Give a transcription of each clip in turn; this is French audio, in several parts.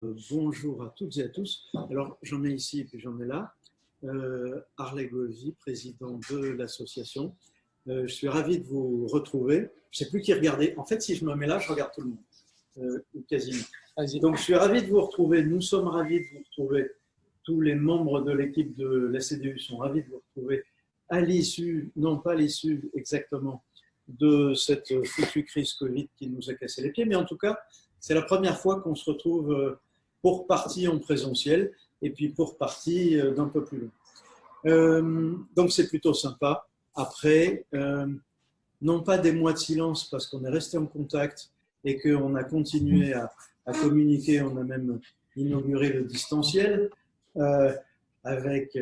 Bonjour à toutes et à tous. Alors, j'en ai ici et puis j'en ai là. Harley Goldie, président de l'association. Je suis ravi de vous retrouver. Je ne sais plus qui regarder. En fait, si je me mets là, je regarde tout le monde, ou quasiment. Donc, je suis ravi de vous retrouver. Nous sommes ravis de vous retrouver. Tous les membres de l'équipe de la CDU sont ravis de vous retrouver à l'issue, non pas l'issue exactement, de cette foutue crise Covid qui nous a cassé les pieds, mais en tout cas, c'est la première fois qu'on se retrouve pour partie en présentiel et puis pour partie d'un peu plus long. Donc c'est plutôt sympa. Après, non pas des mois de silence parce qu'on est resté en contact et qu'on a continué à communiquer, on a même inauguré le distanciel avec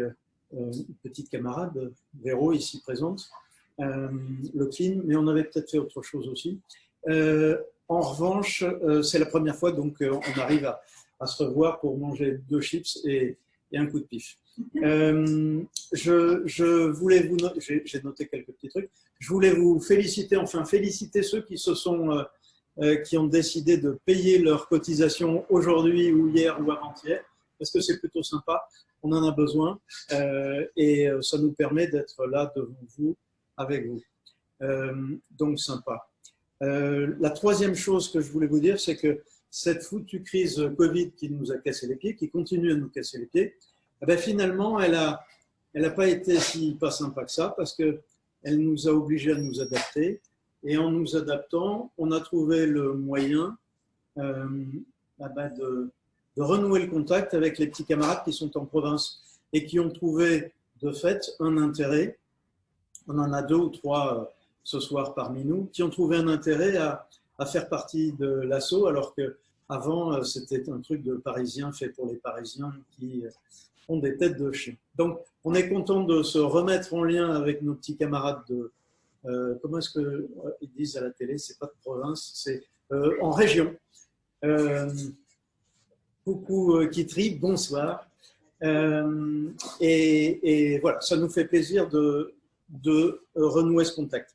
une petite camarade, Véro, ici présente, le clean, mais on avait peut-être fait autre chose aussi. En revanche, c'est la première fois, donc on arrive à se revoir pour manger 2 chips et un coup de pif. Je voulais vous, j'ai noté quelques petits trucs. Je voulais vous féliciter, enfin féliciter ceux qui qui ont décidé de payer leurs cotisations aujourd'hui ou hier ou avant-hier, parce que c'est plutôt sympa. On en a besoin et ça nous permet d'être là devant vous, avec vous. Donc sympa. La troisième chose que je voulais vous dire, c'est que cette foutue crise Covid qui nous a cassé les pieds, qui continue à nous casser les pieds, eh bien, finalement, elle a pas été si pas sympa que ça, parce qu'elle nous a obligés à nous adapter. Et en nous adaptant, on a trouvé le moyen de renouer le contact avec les petits camarades qui sont en province et qui ont trouvé de fait un intérêt. On en a 2 ou 3 ce soir parmi nous, qui ont trouvé un intérêt à faire partie de l'asso, alors qu'avant, c'était un truc de Parisiens fait pour les Parisiens qui ont des têtes de chien. Donc, on est content de se remettre en lien avec nos petits camarades de… comment est-ce qu'ils disent à la télé? C'est pas de province, c'est en région. Coucou Kitri, bonsoir. Et voilà, ça nous fait plaisir de renouer ce contact.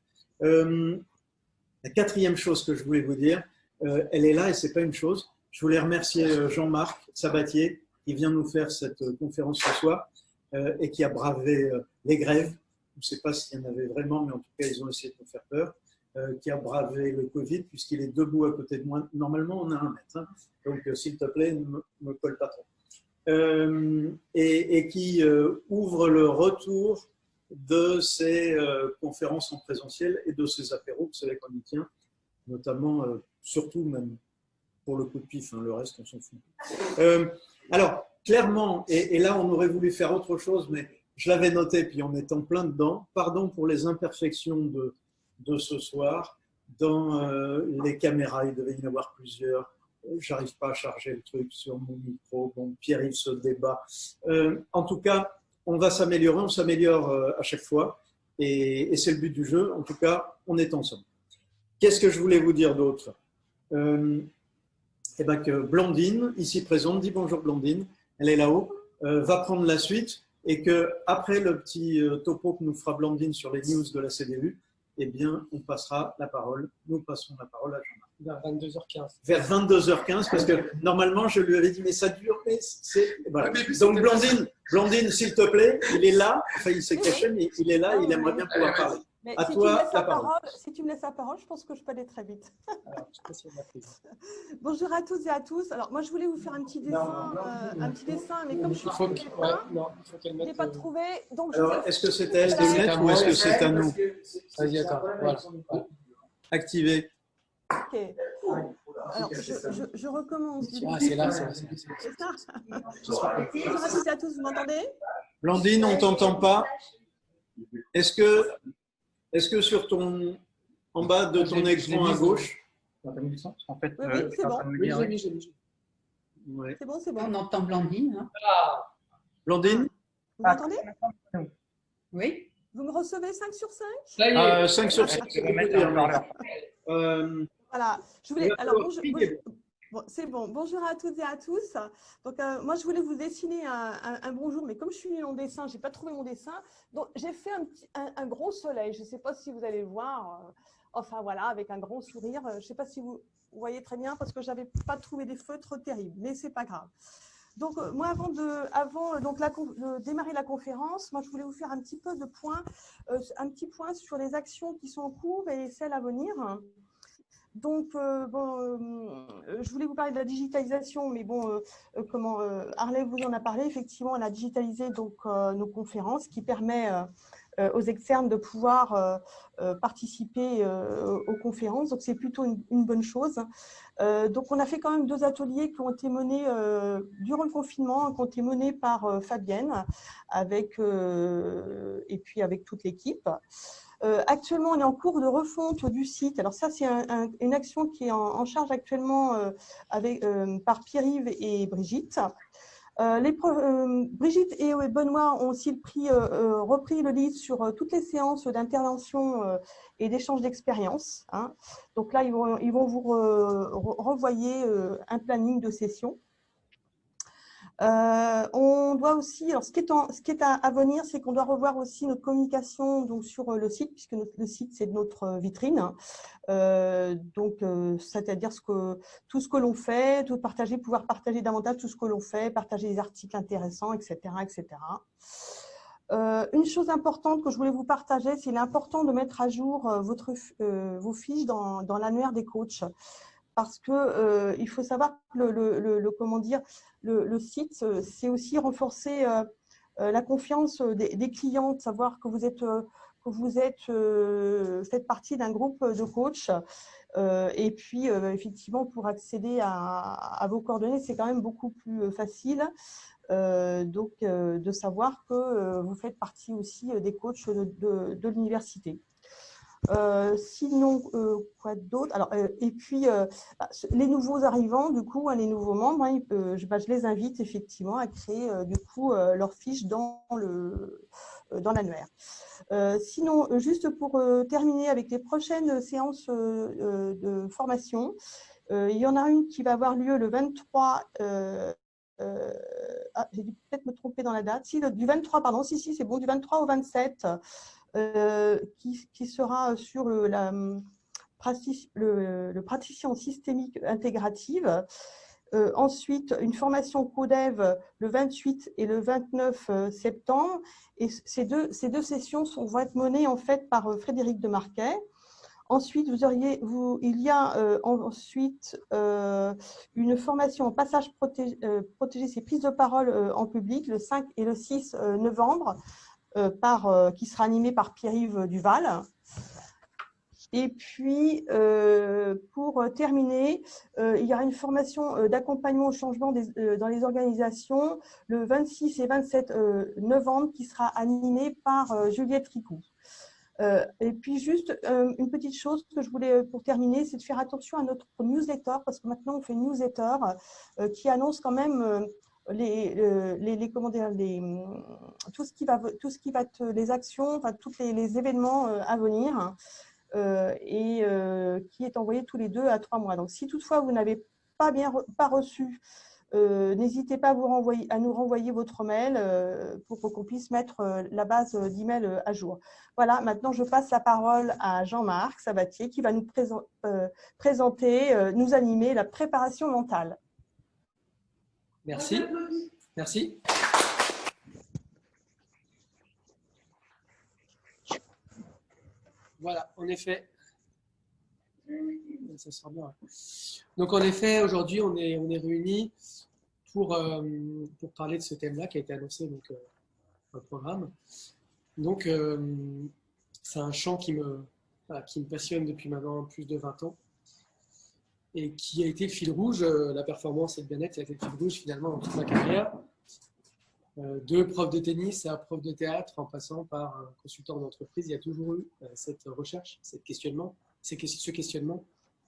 La quatrième chose que je voulais vous dire, elle est là et c'est pas une chose. Je voulais remercier Jean-Marc Sabatier qui vient nous faire cette conférence ce soir et qui a bravé les grèves. Je ne sais pas s'il y en avait vraiment, mais en tout cas, ils ont essayé de nous faire peur. Qui a bravé le Covid puisqu'il est debout à côté de moi. Normalement, on a 1 mètre. Hein. Donc, s'il te plaît, ne me colle pas trop. Et qui ouvre le retour de ces conférences en présentiel et de ces apéros, vous savez qu'on y tient, notamment, surtout même pour le coup de pif, hein, le reste on s'en fout. Alors, clairement, et là on aurait voulu faire autre chose, mais je l'avais noté, puis on est en plein dedans, pardon pour les imperfections de ce soir, dans les caméras, il devait y en avoir plusieurs, j'arrive pas à charger le truc sur mon micro, bon, Pierre-Yves se débat. En tout cas, on va s'améliorer, on s'améliore à chaque fois, et c'est le but du jeu. En tout cas, on est ensemble. Qu'est-ce que je voulais vous dire d'autre? Eh ben que Blandine, ici présente, dit bonjour Blandine, elle est là-haut, va prendre la suite, et qu'après le petit topo que nous fera Blandine sur les news de la CDU, eh bien, on passera la parole, nous passons la parole à Jean-Marc. Vers 22h15. Vers 22h15, parce que normalement, je lui avais dit, mais ça dure, mais c'est… Voilà. Donc, Blandine, s'il te plaît, il est là, enfin, il s'est caché, mais il est là, il aimerait bien pouvoir parler. Mais à si toi, la parole. Si tu me laisses la parole, je pense que je peux aller très vite. Alors, je Bonjour à toutes et à tous. Alors, moi, je voulais vous faire un petit dessin, mais comme je suis il faut qu'elle mette… je n'ai pas trouvé. Donc, alors, est-ce que c'est à elle de mettre ou est-ce que c'est à nous? Vas-y, attends, voilà. Activé. Ok. Alors, je recommence. Ah, c'est là, c'est là. C'est ça. Bonjour à toutes et à tous, vous m'entendez? Blandine, on ne t'entend pas. Est-ce que sur en bas de ton écran à gauche… En fait, oui, c'est bon. Ouais. C'est bon, c'est bon. On entend Blandine. Hein. Blandine? Vous m'entendez? Oui. Vous me recevez 5 sur 5? Ça y est. 5 sur 5. Voilà. Je voulais… Alors, bon, c'est bon. Bonjour à toutes et à tous. Donc, moi, je voulais vous dessiner un bonjour, mais comme je suis nulle en dessin, je n'ai pas trouvé mon dessin. Donc, j'ai fait un gros soleil. Je ne sais pas si vous allez le voir. Enfin, voilà, avec un grand sourire. Je ne sais pas si vous… vous voyez très bien parce que je n'avais pas trouvé des feutres terribles, mais ce n'est pas grave. Donc, moi, avant de démarrer la conférence, moi, je voulais vous faire un petit peu de point, un petit point sur les actions qui sont en cours et celles à venir. Donc, je voulais vous parler de la digitalisation, mais bon, Harley vous en a parlé. Effectivement, elle a digitalisé donc, nos conférences, qui permet aux externes de pouvoir participer aux conférences. Donc, c'est plutôt une bonne chose. Donc, on a fait quand même 2 ateliers qui ont été menés durant le confinement, qui ont été menés par Fabienne et puis avec toute l'équipe. Actuellement, on est en cours de refonte du site. Alors ça, c'est une action qui est en charge actuellement par Pierre-Yves et Brigitte. Brigitte et Benoît ont aussi repris le lead sur toutes les séances d'intervention et d'échange d'expérience. Hein. Donc là, ils vont vous renvoyer un planning de session. On doit aussi, alors ce qui est à venir, c'est qu'on doit revoir aussi notre communication donc, sur le site, puisque le site, c'est notre vitrine. C'est-à-dire tout ce que l'on fait, pouvoir partager davantage tout ce que l'on fait, partager des articles intéressants, etc. etc. Une chose importante que je voulais vous partager, c'est l'important de mettre à jour vos fiches dans l'annuaire des coachs. Parce que il faut savoir que le site, c'est aussi renforcer la confiance des clients, de savoir que faites partie d'un groupe de coachs. Et puis, effectivement, pour accéder à vos coordonnées, c'est quand même beaucoup plus facile. De savoir que vous faites partie aussi des coachs de l'université. Sinon, quoi d'autre? Alors, et puis, les nouveaux arrivants, du coup, les nouveaux membres, hein, je les invite effectivement à créer du coup leur fiche dans l'annuaire. Sinon, juste pour terminer avec les prochaines séances de formation, il y en a une qui va avoir lieu le 23. J'ai dû peut-être me tromper dans la date. Du 23, pardon, si, c'est bon, du 23 au 27. Qui sera sur le praticien systémique intégrative. Ensuite, une formation CoDev le 28 et le 29 septembre. Et ces deux sessions vont être menées en fait par Frédéric Demarquet. Ensuite, il y a ensuite une formation en passage protégé, c'est prise de parole en public le 5 et le 6 novembre. Qui sera animé par Pierre-Yves Duval. Et puis, pour terminer, il y aura une formation d'accompagnement au changement dans les organisations le 26 et 27 novembre qui sera animée par Juliette Ricou. Et puis, juste une petite chose que je voulais, pour terminer, c'est de faire attention à notre newsletter, parce que maintenant, on fait une newsletter qui annonce quand même tout ce qui va être les actions, enfin tous les événements à venir qui est envoyé tous les 2 à 3 mois. Donc, si toutefois vous n'avez pas reçu, n'hésitez pas à nous renvoyer votre mail pour qu'on puisse mettre la base d'email à jour. Voilà, maintenant je passe la parole à Jean-Marc Sabatier qui va nous présenter, nous animer la préparation mentale. Merci. Merci. Voilà, en effet. Ça sera bien. Donc, en effet, aujourd'hui, on est réunis pour parler de ce thème-là qui a été annoncé donc, dans le programme. Donc, c'est un champ qui me passionne depuis maintenant plus de 20 ans. Et qui a été le fil rouge, la performance et le bien-être, qui a été le fil rouge finalement dans toute ma carrière. De prof de tennis à prof de théâtre, en passant par consultant d'entreprise, il y a toujours eu cette recherche, ce questionnement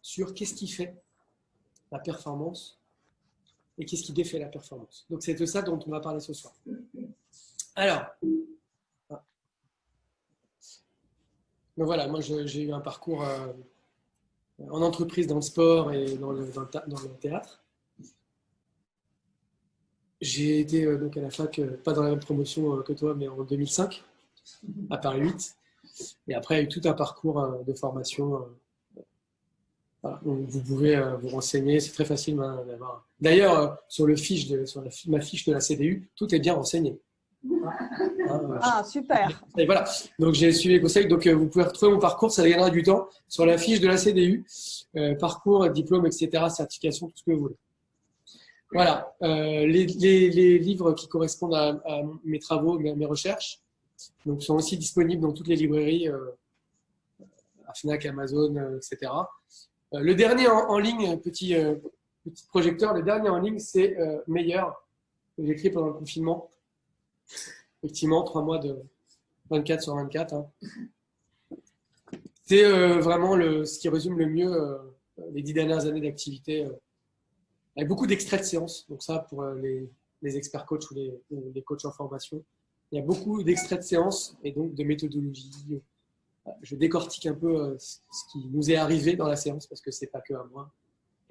sur qu'est-ce qui fait la performance et qu'est-ce qui défait la performance. Donc c'est de ça dont on va parler ce soir. Alors, donc voilà, moi j'ai eu un parcours en entreprise, dans le sport et dans le théâtre. J'ai été donc à la fac, pas dans la même promotion que toi, mais en 2005, à Paris 8. Et après, il y a eu tout un parcours de formation Voilà, donc vous pouvez vous renseigner, c'est très facile d'avoir. D'ailleurs, sur ma fiche de la CDU, tout est bien renseigné. Ah, super. Et voilà, donc j'ai suivi les conseils. Donc vous pouvez retrouver mon parcours, ça gagnera du temps, sur la fiche de la CDU, parcours, diplôme, etc., certification, tout ce que vous voulez. Voilà, les livres qui correspondent à mes travaux, mes recherches, donc sont aussi disponibles dans toutes les librairies, à Fnac, Amazon, etc. Le dernier en ligne, petit projecteur, le dernier en ligne, c'est Meilleur, que j'ai écrit pendant le confinement. Effectivement, 3 mois de 24 sur 24. Hein. C'est vraiment ce qui résume le mieux les 10 dernières années d'activité, avec beaucoup d'extraits de séances. Donc ça, pour les experts coachs ou les coachs en formation, il y a beaucoup d'extraits de séances et donc de méthodologie. Je décortique un peu ce qui nous est arrivé dans la séance parce que c'est pas que à moi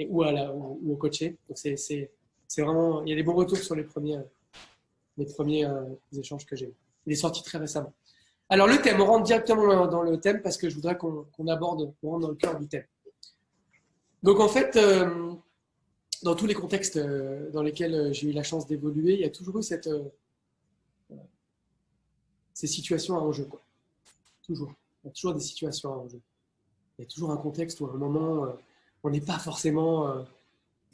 ou au coaché. Donc c'est vraiment, il y a des bons retours sur les premiers échanges que j'ai eu. Il est sorti très récemment. Alors le thème, on rentre directement dans le thème parce que je voudrais qu'on rentre dans le cœur du thème. Donc en fait, dans tous les contextes dans lesquels j'ai eu la chance d'évoluer, il y a toujours eu ces situations à enjeu, quoi. Toujours. Il y a toujours des situations à enjeu. Il y a toujours un contexte où à un moment, on n'est pas forcément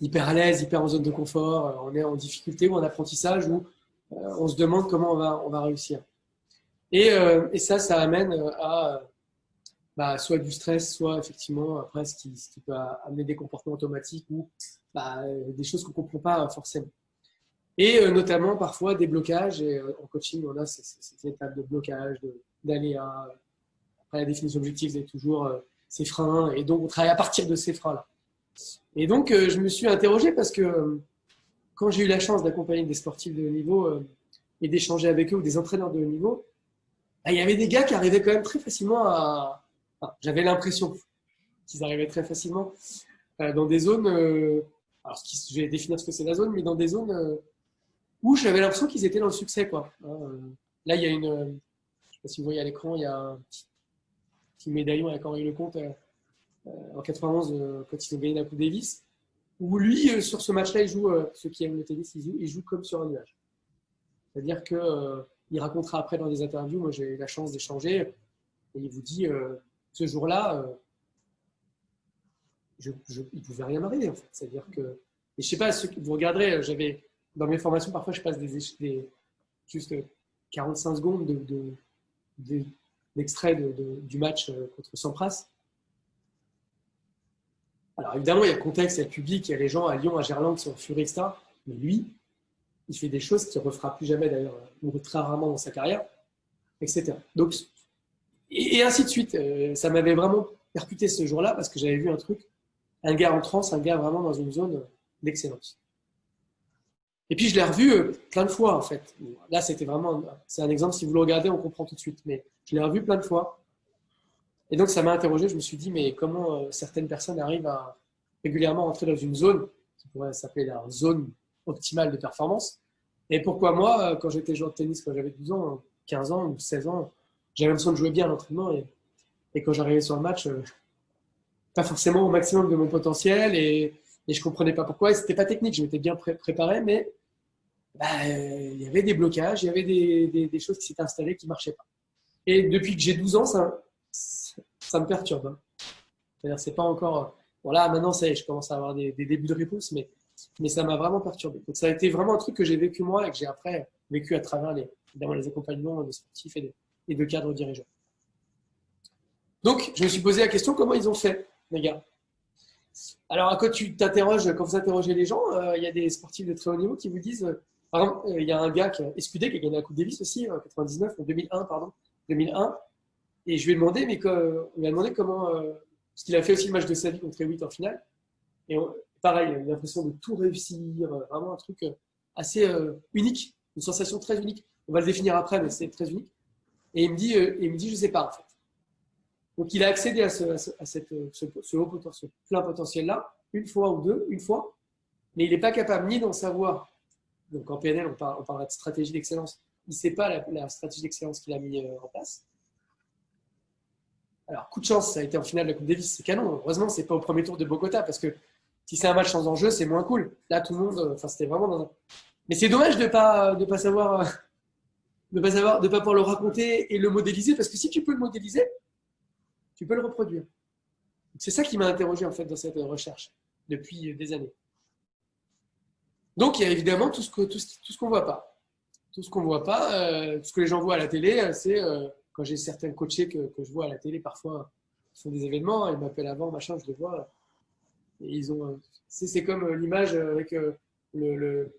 hyper à l'aise, hyper en zone de confort, on est en difficulté ou en apprentissage, où on se demande comment on va réussir. Et ça amène à soit du stress, soit effectivement après ce qui peut amener des comportements automatiques ou des choses qu'on ne comprend pas forcément. Et notamment parfois des blocages. Et en coaching, on a ces étapes de blocage, d'aléas. Après la définition d'objectifs, c'est toujours ces freins. Et donc on travaille à partir de ces freins-là. Et donc je me suis interrogé parce que quand j'ai eu la chance d'accompagner des sportifs de haut niveau et d'échanger avec eux ou des entraîneurs de haut niveau, il y avait des gars qui arrivaient quand même très facilement j'avais l'impression qu'ils arrivaient très facilement dans des zones, alors je vais définir ce que c'est la zone, mais dans des zones où j'avais l'impression qu'ils étaient dans le succès, quoi. Là, il y a je ne sais pas si vous voyez à l'écran, il y a un petit médaillon avec Henri Lecomte en 91 quand ils ont gagné la Coupe Davis, où lui, sur ce match-là, il joue, ceux qui aiment le tennis, il joue comme sur un nuage. C'est-à-dire qu'il racontera après dans des interviews, moi j'ai eu la chance d'échanger, et il vous dit, ce jour-là, il ne pouvait rien m'arriver en fait. C'est-à-dire que, et je sais pas, vous regarderez, dans mes formations, parfois je passe juste 45 secondes d'extrait du match contre Sampras. Alors évidemment, il y a le contexte, il y a le public, il y a les gens à Lyon, à Gerland qui sont furieux, etc. Mais lui, il fait des choses qu'il ne refera plus jamais d'ailleurs, ou très rarement dans sa carrière, etc. Donc, et ainsi de suite. Ça m'avait vraiment percuté ce jour-là parce que j'avais vu un gars en transe, un gars vraiment dans une zone d'excellence. Et puis je l'ai revu plein de fois en fait. Là, c'est un exemple, si vous le regardez, on comprend tout de suite. Mais je l'ai revu plein de fois. Et donc ça m'a interrogé, je me suis dit, mais comment certaines personnes arrivent à régulièrement entrer dans une zone qui pourrait s'appeler la zone optimale de performance. Et pourquoi moi, quand j'étais joueur de tennis, quand j'avais 12 ans, 15 ans ou 16 ans, j'avais l'impression de jouer bien à l'entraînement et quand j'arrivais sur le match, pas forcément au maximum de mon potentiel et je comprenais pas pourquoi. Et c'était pas technique, je m'étais bien préparé, mais il y avait des blocages, il y avait des choses qui s'étaient installées qui marchaient pas. Et depuis que j'ai 12 ans, ça me perturbe. Hein. C'est-à-dire, c'est pas encore. Bon, là, maintenant, ça y est, je commence à avoir des débuts de réponse, mais ça m'a vraiment perturbé. Donc, ça a été vraiment un truc que j'ai vécu moi et que j'ai après vécu à travers les accompagnements de sportifs et de cadres dirigeants. Donc, je me suis posé la question comment ils ont fait, les gars. Alors, quand vous interrogez les gens, il y a des sportifs de très haut niveau qui vous disent. Par exemple, il y a un gars, Escudé, qui a gagné la Coupe Davis aussi, en 2001. Et je lui ai demandé, on lui a demandé comment. Parce qu'il a fait aussi le match de sa vie contre Hewitt en finale. Et pareil, il a eu l'impression de tout réussir, vraiment un truc assez unique, une sensation très unique. On va le définir après, mais c'est très unique. Et il me dit, je ne sais pas en fait. Donc il a accédé à ce haut potentiel, plein potentiel-là, une fois ou deux, mais il n'est pas capable ni d'en savoir. Donc en PNL, on parle de stratégie d'excellence. Il ne sait pas la stratégie d'excellence qu'il a mis en place. Alors, coup de chance, ça a été en finale de la Coupe Davis, c'est canon. Heureusement, c'est pas au premier tour de Bogota, parce que si c'est un match sans enjeu, c'est moins cool. Là, tout le monde, c'était vraiment dans un... Mais c'est dommage de pas savoir, de pas pouvoir le raconter et le modéliser, parce que si tu peux le modéliser, tu peux le reproduire. C'est ça qui m'a interrogé en fait dans cette recherche depuis des années. Donc il y a évidemment tout ce qu'on voit pas. Tout ce qu'on voit pas, tout ce que les gens voient à la télé, c'est quand j'ai certains coachés que je vois à la télé parfois, ils font des événements, ils m'appellent avant, machin, je les vois. Et ils ont, c'est comme l'image avec le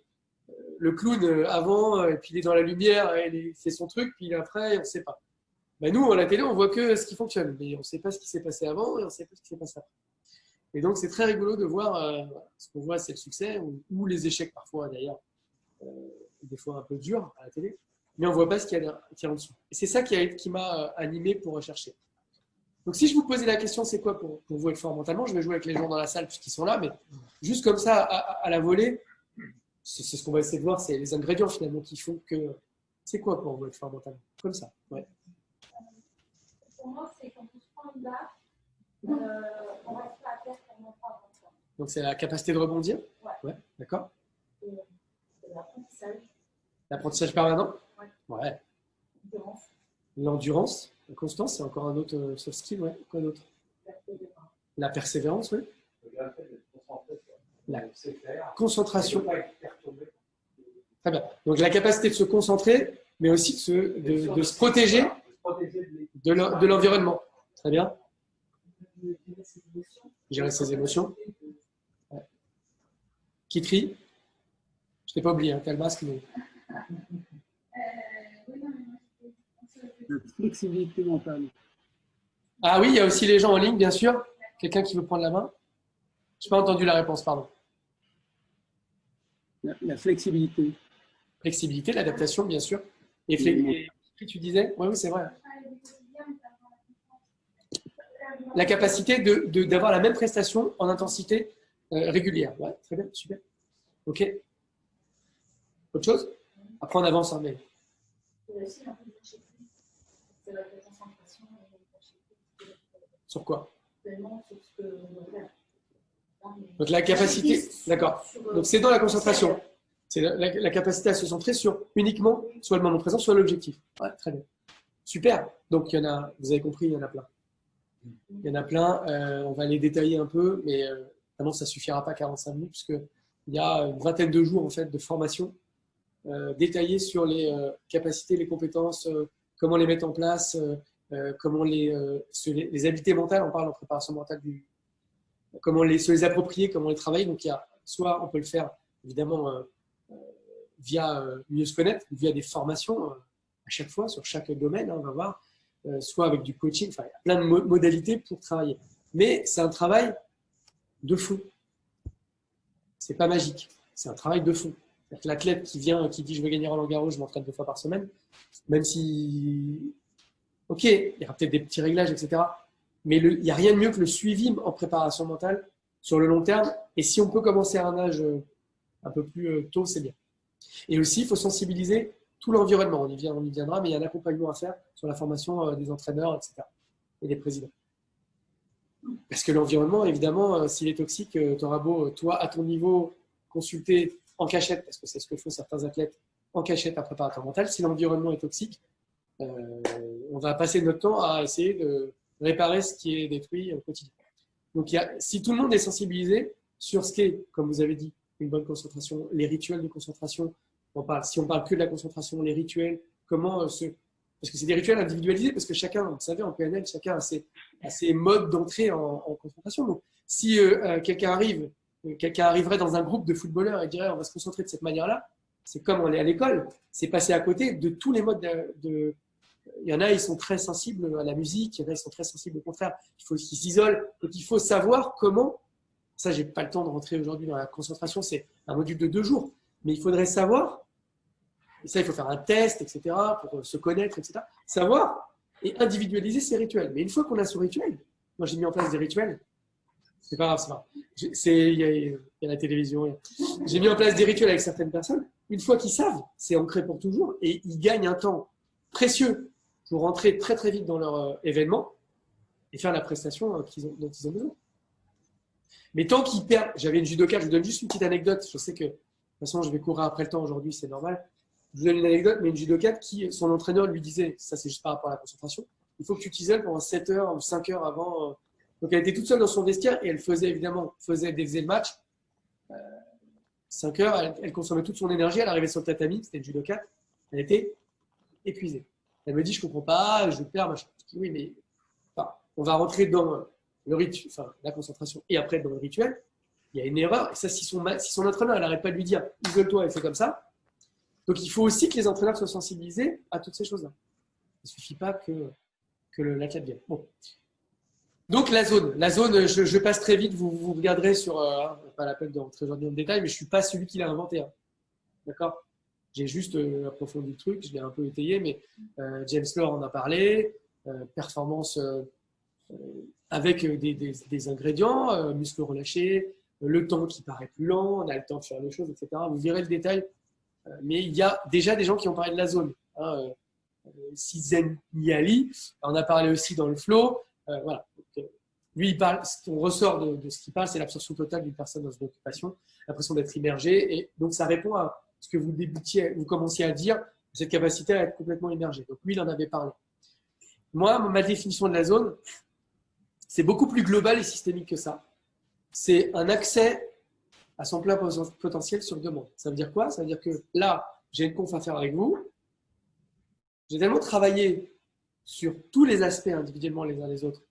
clown avant, et puis il est dans la lumière, et il fait son truc, puis après, on ne sait pas. Ben nous, à la télé, on voit que ce qui fonctionne, mais on ne sait pas ce qui s'est passé avant et on ne sait pas ce qui s'est passé après. Et donc, c'est très rigolo de voir ce qu'on voit, c'est le succès ou les échecs parfois, d'ailleurs, des fois un peu durs à la télé, mais on ne voit pas ce qu'il y a en dessous. Et c'est ça qui m'a animé pour rechercher. Donc, si je vous posais la question, c'est quoi pour vous être fort mentalement? Je vais jouer avec les gens dans la salle puisqu'ils sont là, mais juste comme ça, à la volée, c'est ce qu'on va essayer de voir, c'est les ingrédients finalement qui font que c'est quoi pour vous être fort mentalement? Comme ça, ouais. Pour moi, c'est quand on se prend une barre, on reste pas à terre pendant 3 ans. Donc, c'est la capacité de rebondir? Ouais. D'accord. Et l'apprentissage. L'apprentissage permanent? Ouais. L'endurance, la constance, c'est encore un autre soft skill, ouais. Quoi d'autre? La persévérance, oui. La concentration. Très bien. Donc, la capacité de se concentrer, mais aussi de se protéger de l'environnement. Très bien. Gérer ses émotions. Ouais. Qui trie? Je t'ai pas oublié, hein, t'as le masque, mais... La flexibilité mentale. Ah oui, il y a aussi les gens en ligne, bien sûr. Quelqu'un qui veut prendre la main? Je n'ai pas entendu la réponse, pardon. La flexibilité. Flexibilité, l'adaptation, bien sûr. Et tu disais? Oui, c'est vrai. La capacité d'avoir la même prestation en intensité régulière. Ouais, très bien, super. OK. Autre chose? Après, on avance, hein, mais... Sur quoi? Donc la capacité, d'accord. Donc c'est dans la concentration. C'est la capacité à se centrer sur uniquement soit le moment présent, soit l'objectif. Ouais, très bien. Super. Donc il y en a, vous avez compris, il y en a plein. Il y en a plein. On va les détailler un peu, mais vraiment ça suffira pas 45 minutes puisque il y a une vingtaine de jours en fait de formation détaillée sur les capacités, les compétences, comment les mettre en place. Comment les habiletés mentales, on parle en préparation mentale, comment se les approprier, comment les travailler. Donc, il y a, soit on peut le faire évidemment via mieux se connaître, via des formations à chaque fois, sur chaque domaine, hein, on va voir, soit avec du coaching, enfin, il y a plein de modalités pour travailler. Mais c'est un travail de fond. C'est pas magique, c'est un travail de fond. L'athlète qui vient, qui dit je veux gagner Roland-Garros, je m'entraîne 2 fois par semaine, même si... Ok, il y aura peut-être des petits réglages, etc. Mais il n'y a rien de mieux que le suivi en préparation mentale sur le long terme. Et si on peut commencer à un âge un peu plus tôt, c'est bien. Et aussi, il faut sensibiliser tout l'environnement. On y viendra, mais il y a un accompagnement à faire sur la formation des entraîneurs, etc. et des présidents. Parce que l'environnement, évidemment, s'il est toxique, tu auras beau, toi, à ton niveau, consulter en cachette, parce que c'est ce que font certains athlètes, en cachette un préparateur mental. Si l'environnement est toxique, on va passer notre temps à essayer de réparer ce qui est détruit au quotidien. Donc, si tout le monde est sensibilisé sur ce qu'est, comme vous avez dit, une bonne concentration, les rituels de concentration, si on parle que de la concentration, les rituels, parce que c'est des rituels individualisés, parce que chacun, vous savez, en PNL, chacun a ses modes d'entrée en concentration. Donc, si quelqu'un arriverait dans un groupe de footballeurs et dirait on va se concentrer de cette manière-là, c'est comme on est à l'école, c'est passer à côté de tous les modes il y en a, ils sont très sensibles à la musique, il y en a, ils sont très sensibles au contraire. Il faut qu'ils s'isolent. Donc, il faut savoir comment. Ça, j'ai pas le temps de rentrer aujourd'hui dans la concentration, c'est un module de 2 jours. Mais il faudrait savoir, et ça, il faut faire un test, etc., pour se connaître, etc. Savoir et individualiser ces rituels. Mais une fois qu'on a ce rituel, moi, j'ai mis en place des rituels. C'est pas grave, c'est pas grave. Il y a la télévision. J'ai mis en place des rituels avec certaines personnes. Une fois qu'ils savent, c'est ancré pour toujours et ils gagnent un temps précieux pour rentrer très très vite dans leur événement. et faire la prestation dont ils ont besoin. Mais tant qu'ils perdent, j'avais une judoka, je vous donne juste une petite anecdote, je sais que de toute façon je vais courir après le temps aujourd'hui, c'est normal. Je vous donne une anecdote, mais une judoka qui, son entraîneur lui disait, ça c'est juste par rapport à la concentration, il faut que tu t'isoles pendant 7 heures ou 5 heures avant. Donc elle était toute seule dans son vestiaire et elle faisait dès que faisait le match, 5 heures, elle consommait toute son énergie, elle arrivait sur le tatami, c'était une judoka, elle était épuisée. Elle me dit, je comprends pas, je perds, machin. Je dis, oui, mais enfin, on va rentrer dans le rituel, enfin, la concentration et après dans le rituel, il y a une erreur. Et ça, si son entraîneur n'arrête pas de lui dire, isole-toi et fais comme ça. Donc il faut aussi que les entraîneurs soient sensibilisés à toutes ces choses-là. Il ne suffit pas que l'athlète vienne. Bon. Donc la zone, je passe très vite, vous regarderez sur, pas la peine de rentrer aujourd'hui dans le détail, mais je ne suis pas celui qui l'a inventé. Hein. D'accord ? J'ai juste approfondi le truc, je l'ai un peu étayé, mais James Lohr en a parlé, performance avec des ingrédients, muscles relâchés, le temps qui paraît plus lent, on a le temps de faire les choses, etc. Vous verrez le détail. Mais il y a déjà des gens qui ont parlé de la zone. Hein, Cizenne Niali, on a parlé aussi dans le flow. Voilà. Donc, lui, il parle, on ressort de ce qu'il parle, c'est l'absorption totale d'une personne dans une occupation, l'impression d'être immergé. Et donc, ça répond à ce que vous commenciez à dire, cette capacité à être complètement immergé. Donc, lui, il en avait parlé. Moi, ma définition de la zone, c'est beaucoup plus global et systémique que ça. C'est un accès à son plein potentiel sur demande. Ça veut dire quoi? Ça veut dire que là, j'ai une conf à faire avec vous. J'ai tellement travaillé sur tous les aspects individuellement les uns les autres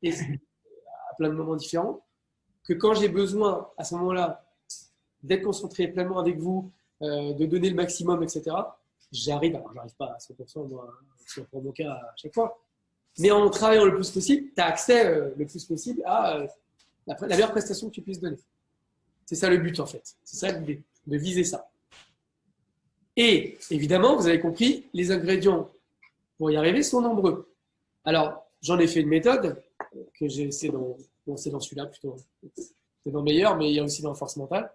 et à plein de moments différents que quand j'ai besoin à ce moment-là d'être concentré pleinement avec vous, de donner le maximum, etc., j'arrive. Alors, j'arrive pas à 100%, moi, pour mon cas à chaque fois. Mais en travaillant le plus possible, tu as accès le plus possible à la meilleure prestation que tu puisses donner. C'est ça le but en fait. C'est ça l'idée, de viser ça. Et évidemment, vous avez compris, les ingrédients pour y arriver sont nombreux. Alors, j'en ai fait une méthode que c'est dans celui-là plutôt. C'est dans le meilleur, mais il y a aussi dans Force Mentale,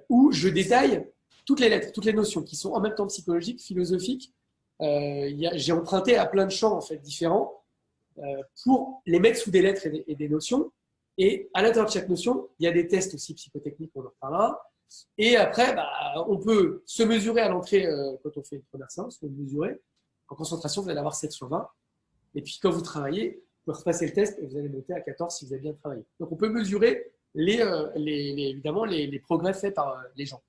où je détaille toutes les lettres, toutes les notions qui sont en même temps psychologiques, philosophiques. J'ai emprunté à plein de champs en fait différents pour les mettre sous des lettres et des notions. Et à l'intérieur de chaque notion, il y a des tests aussi psychotechniques, on en reparlera. Et après, on peut se mesurer à l'entrée quand on fait une première séance, on peut mesurer. En concentration, vous allez avoir 7 sur 20. Et puis quand vous travaillez, vous repasser le test et vous allez noter à 14 si vous avez bien travaillé. Donc on peut mesurer évidemment les progrès faits par les gens.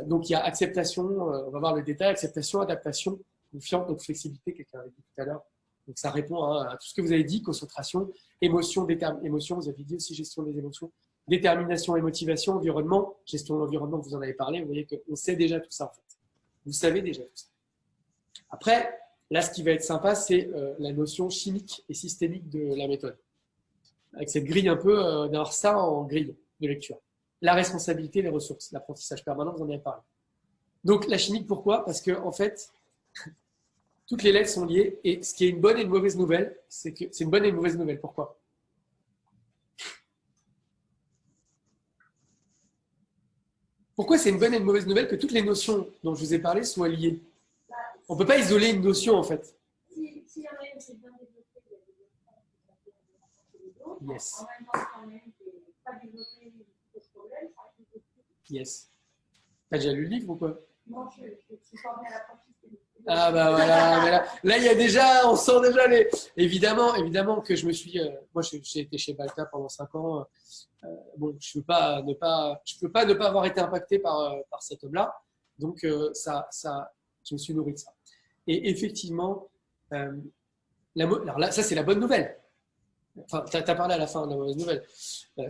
Donc il y a acceptation, on va voir le détail, acceptation, adaptation, confiance, donc flexibilité, quelqu'un avait dit tout à l'heure. Donc ça répond à tout ce que vous avez dit, concentration, émotion, émotion, vous avez dit aussi gestion des émotions, détermination et motivation, environnement, gestion de l'environnement, vous en avez parlé, vous voyez qu'on sait déjà tout ça en fait. Vous savez déjà tout ça. Après, là ce qui va être sympa, c'est la notion chimique et systémique de la méthode. Avec cette grille un peu, d'avoir ça en grille de lecture. La responsabilité, les ressources, l'apprentissage permanent, vous en avez parlé. Donc la chimique, pourquoi? Parce que en fait, toutes les lettres sont liées et ce qui est une bonne et une mauvaise nouvelle, c'est que c'est une bonne et une mauvaise nouvelle. Pourquoi? Pourquoi c'est une bonne et une mauvaise nouvelle que toutes les notions dont je vous ai parlé soient liées? On ne peut pas isoler une notion en fait. Si y en a une qui est bien développée, il y a des développements qui Yes. en même temps, quand même, qui n'est pas développée, il pose problème, ça arrive de plus. Yes. T'as déjà lu le livre ou quoi? Moi, je suis formée à la pratique. Ah bah voilà, mais là il y a déjà, on sent déjà les. Évidemment que je me suis, moi j'ai été chez Balta pendant 5 ans. Bon, je peux pas ne pas avoir été impacté par cet homme-là. Donc je me suis nourri de ça. Et effectivement, alors là, ça c'est la bonne nouvelle. Enfin, tu as parlé à la fin de la mauvaise nouvelle.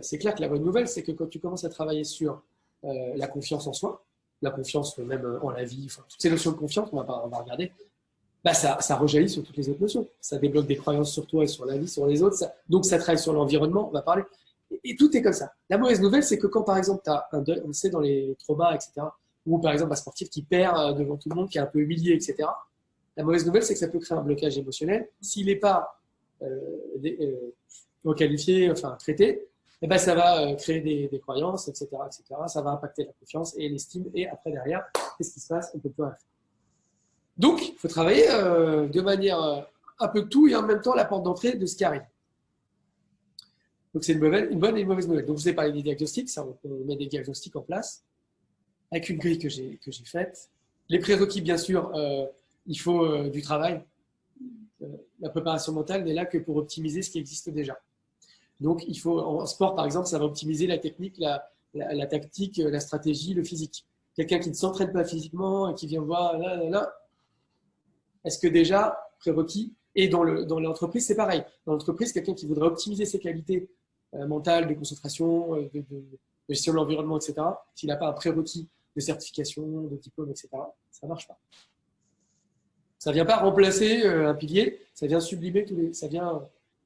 C'est clair que la bonne nouvelle, c'est que quand tu commences à travailler sur la confiance en soi, la confiance même en la vie, enfin, toutes ces notions de confiance, on va regarder, ça rejaillit sur toutes les autres notions. Ça débloque des croyances sur toi et sur la vie, sur les autres. Donc ça travaille sur l'environnement, on va parler. Et tout est comme ça. La mauvaise nouvelle, c'est que quand par exemple, tu as un deuil, on le sait dans les traumas, etc., ou par exemple un sportif qui perd devant tout le monde, qui est un peu humilié, etc., la mauvaise nouvelle, c'est que ça peut créer un blocage émotionnel. S'il n'est pas requalifié, enfin traité, et ben ça va créer des croyances, etc., etc. Ça va impacter la confiance et l'estime. Et après, derrière, qu'est-ce qui se passe? On ne peut plus rien faire. Donc, il faut travailler de manière un peu tout et en même temps la porte d'entrée de ce qui arrive. Donc, c'est une bonne et une mauvaise nouvelle. Donc, je vous ai parlé des diagnostics. Ça, on met des diagnostics en place avec une grille que j'ai faite. Les prérequis, bien sûr, il faut du travail. La préparation mentale n'est là que pour optimiser ce qui existe déjà. Donc, il faut, en sport, par exemple, ça va optimiser la technique, la tactique, la stratégie, le physique. Quelqu'un qui ne s'entraîne pas physiquement et qui vient voir, est-ce que déjà, prérequis, et dans l'entreprise, c'est pareil. Dans l'entreprise, quelqu'un qui voudrait optimiser ses qualités mentales, de concentration, de gestion de l'environnement, etc., s'il n'a pas un prérequis de certification, de diplôme, etc., ça ne marche pas. Ça ne vient pas remplacer un pilier, ça vient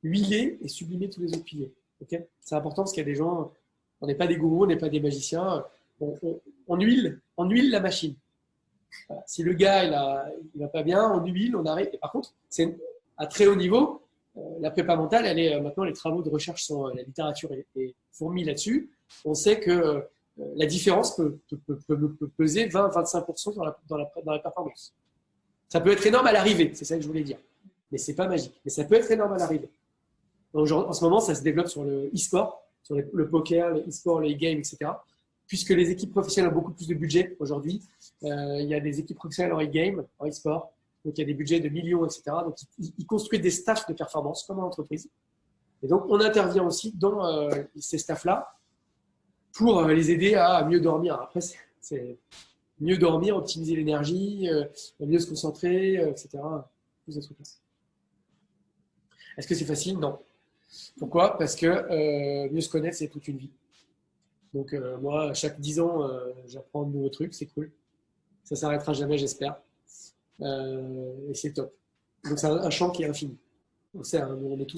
huiler et sublimer tous les autres piliers. Okay, c'est important parce qu'il y a des gens, on n'est pas des gourous, on n'est pas des magiciens, on huile la machine. Voilà. Si le gars il va pas bien, on huile, on arrête. Et par contre, c'est à très haut niveau. La prépa mentale, maintenant les travaux de recherche la littérature est fourmille là-dessus. On sait que la différence peut peser 20-25% dans la performance. Ça peut être énorme à l'arrivée, c'est ça que je voulais dire. Mais c'est pas magique. Mais ça peut être énorme à l'arrivée. En ce moment, ça se développe sur le e-sport, sur le poker, le e-sport, le e-game, etc. Puisque les équipes professionnelles ont beaucoup plus de budget aujourd'hui. Il y a des équipes professionnelles en e-game, en e-sport. Donc, il y a des budgets de millions, etc. Donc, ils construisent des staffs de performance comme en entreprise. Et donc, on intervient aussi dans ces staffs-là pour les aider à mieux dormir. Après, c'est mieux dormir, optimiser l'énergie, mieux se concentrer, etc. Tous ces trucs-là. Est-ce que c'est facile? Non. Pourquoi? Parce que mieux se connaître, c'est toute une vie. Donc, moi, chaque 10 ans, j'apprends de nouveaux trucs, c'est cool. Ça ne s'arrêtera jamais, j'espère. Et c'est top. Donc, c'est un champ qui est infini. On sait, hein, vous êtes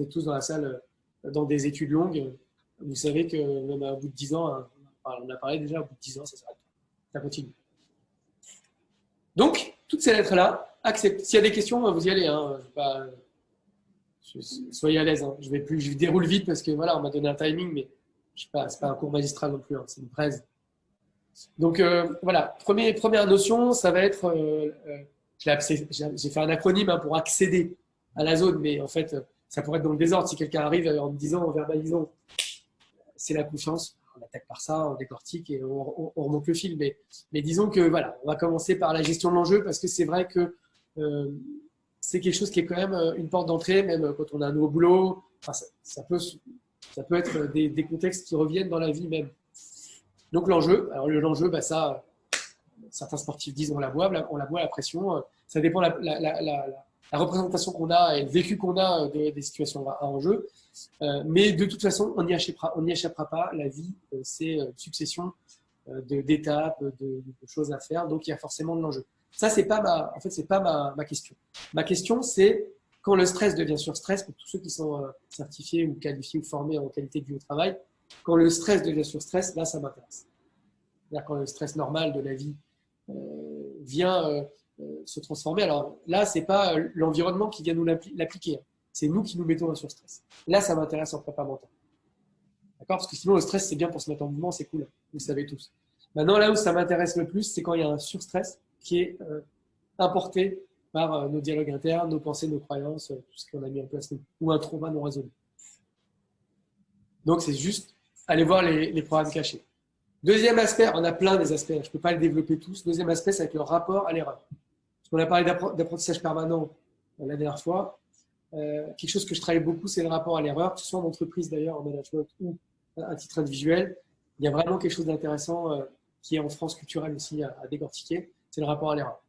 tous dans la salle, dans des études longues. Vous savez que même à bout de 10 ans, on a parlé déjà, à bout de 10 ans, ça s'arrête. Ça continue. Donc, toutes ces lettres-là, acceptez. S'il y a des questions, vous y allez. Hein. Soyez à l'aise. Hein. Je déroule vite parce que voilà, on m'a donné un timing, mais c'est pas un cours magistral non plus. Hein. C'est une braise. Donc voilà, première notion, ça va être, j'ai fait un acronyme pour accéder à la zone, mais en fait, ça pourrait être dans le désordre. Si quelqu'un arrive en me disant, en verbalisant, c'est la confiance. On attaque par ça, on décortique et on remonte le fil. Mais disons que voilà, on va commencer par la gestion de l'enjeu parce que c'est vrai que c'est quelque chose qui est quand même une porte d'entrée, même quand on a un nouveau boulot. Enfin, ça peut être des contextes qui reviennent dans la vie même. Donc l'enjeu, certains sportifs disent on la boit la pression. Ça dépend la représentation qu'on a et le vécu qu'on a des situations à enjeu. Mais de toute façon, on n'y échappera pas. La vie, c'est une succession d'étapes, de choses à faire. Donc il y a forcément de l'enjeu. Ça, c'est pas ma question. Ma question, c'est quand le stress devient surstress, pour tous ceux qui sont certifiés ou qualifiés ou formés en qualité de vie au travail, quand le stress devient surstress, là, ça m'intéresse. C'est-à-dire quand le stress normal de la vie vient se transformer. Alors là, c'est pas l'environnement qui vient nous l'appliquer. C'est nous qui nous mettons un surstress. Là, ça m'intéresse en prépa mentale. D'accord? Parce que sinon, le stress, c'est bien pour se mettre en mouvement, c'est cool. Vous le savez tous. Maintenant, là où ça m'intéresse le plus, c'est quand il y a un surstress qui est importé par nos dialogues internes, nos pensées, nos croyances, tout ce qu'on a mis en place, ou un trauma non résolu. Donc, c'est juste aller voir les programmes cachés. Deuxième aspect, on a plein des aspects, je ne peux pas les développer tous. Deuxième aspect, c'est avec le rapport à l'erreur. Parce qu'on a parlé d'apprentissage permanent la dernière fois. Quelque chose que je travaille beaucoup, c'est le rapport à l'erreur, que ce soit en entreprise d'ailleurs, en management ou à titre individuel. Il y a vraiment quelque chose d'intéressant qui est en France culturel aussi à décortiquer, c'est le rapport à l'erreur.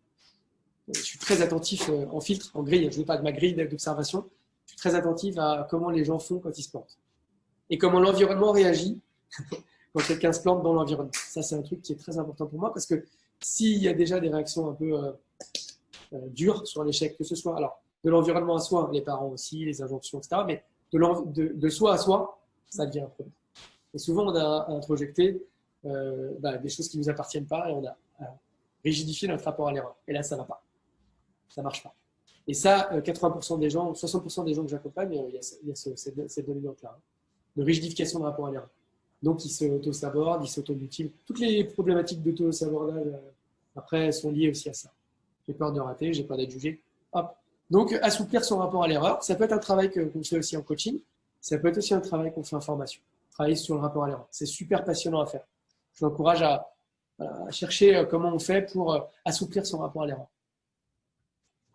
Je suis très attentif en filtre, en grille, je ne veux pas de ma grille d'observation, je suis très attentif à comment les gens font quand ils se plantent. Et comment l'environnement réagit quand quelqu'un se plante dans l'environnement. Ça, c'est un truc qui est très important pour moi parce que s'il y a déjà des réactions un peu dures sur l'échec, que ce soit alors de l'environnement à soi, les parents aussi, les injonctions, etc., mais de soi à soi, ça devient un problème. Et souvent, on a introjecté des choses qui ne nous appartiennent pas et on a rigidifié notre rapport à l'erreur. Et là, ça ne va pas. Ça ne marche pas. Et ça, 80% des gens, 60% des gens que j'accompagne, il y a cette dominante-là, de rigidification de rapport à l'erreur. Donc, ils s'auto-sabordent, ils s'auto-mutilent. Toutes les problématiques d'auto-sabordage, après, sont liées aussi à ça. J'ai peur de rater, j'ai peur d'être jugé. Hop. Donc, assouplir son rapport à l'erreur, ça peut être un travail qu'on fait aussi en coaching. Ça peut être aussi un travail qu'on fait en formation. Travailler sur le rapport à l'erreur. C'est super passionnant à faire. Je vous encourage à chercher comment on fait pour assouplir son rapport à l'erreur.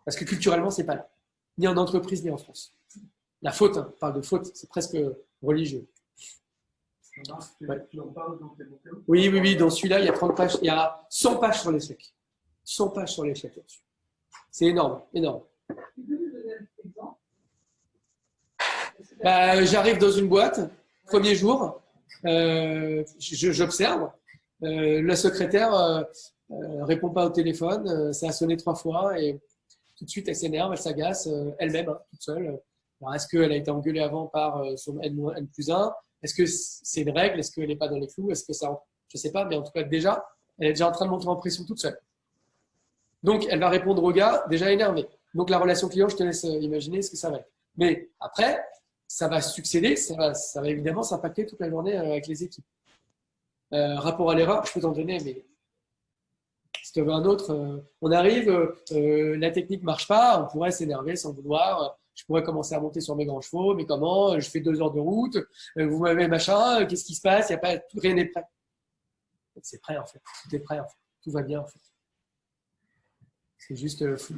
Parce que culturellement, c'est pas là. Ni en entreprise, ni en France. La faute, on parle de faute, c'est presque religieux. Ouais. Tu en parles dans tes bouquins? Oui, dans celui-là, il y a 30 pages, il y a 100 pages sur l'échec. 100 pages sur l'échec là-dessus. C'est énorme, énorme. J'arrive dans une boîte, premier jour, j'observe, la secrétaire répond pas au téléphone, ça a sonné 3 fois et tout de suite elle s'énerve, elle s'agace elle-même, hein, toute seule. Alors, est-ce qu'elle a été engueulée avant par son N+1? Est-ce que c'est une règle? Est-ce qu'elle n'est pas dans les clous? Est-ce que ça, je sais pas, mais en tout cas déjà, elle est déjà en train de monter en pression toute seule. Donc elle va répondre au gars déjà énervé. Donc la relation client, je te laisse imaginer ce que ça va être. Mais après, ça va succéder, ça va évidemment s'impacter toute la journée avec les équipes. Rapport à l'erreur, je peux t'en donner, mais si tu veux un autre, on arrive, la technique ne marche pas, on pourrait s'énerver sans vouloir, je pourrais commencer à monter sur mes grands chevaux, mais comment, je fais 2 heures de route, vous m'avez machin, qu'est-ce qui se passe, y a pas, rien n'est prêt. C'est prêt en fait, tout est prêt en fait, tout va bien en fait. C'est juste fou.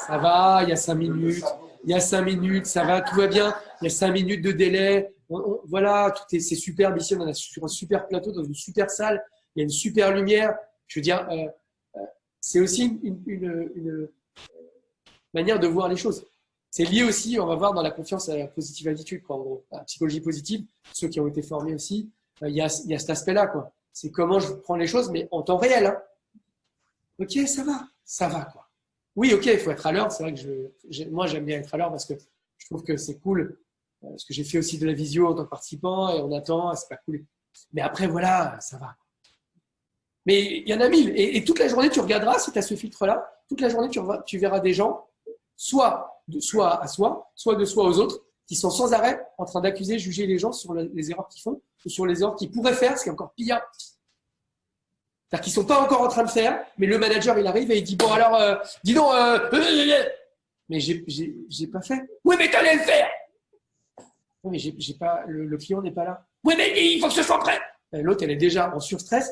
Ça va, il y a 5 minutes, ça va, tout va bien, il y a 5 minutes de délai, voilà, c'est super, ici on est sur un super plateau, dans une super salle, il y a une super lumière, je veux dire, c'est aussi une manière de voir les choses. C'est lié aussi, on va voir, dans la confiance à la positive attitude, quoi, en gros, la psychologie positive, ceux qui ont été formés aussi, il y a cet aspect-là, quoi. C'est comment je prends les choses, mais en temps réel, hein. Ok, ça va, quoi. Oui, ok, il faut être à l'heure. C'est vrai que moi, j'aime bien être à l'heure parce que je trouve que c'est cool. Parce que j'ai fait aussi de la visio en tant que participant et on attend, c'est pas cool. Mais après, voilà, ça va. Mais il y en a 1000. Et toute la journée, tu regarderas, si tu as ce filtre-là, toute la journée, tu verras des gens, soit à soi, soit de soi aux autres, qui sont sans arrêt en train d'accuser, juger les gens sur les erreurs qu'ils font ou sur les erreurs qu'ils pourraient faire, ce qui est encore pire. C'est-à-dire qu'ils ne sont pas encore en train de faire, mais le manager, il arrive et il dit, bon alors, dis donc, mais j'ai pas fait. Oui, mais t'allais le faire. Oui, mais j'ai pas, le client n'est pas là. Oui, mais il faut que ce soit prêt. L'autre, elle est déjà en surstress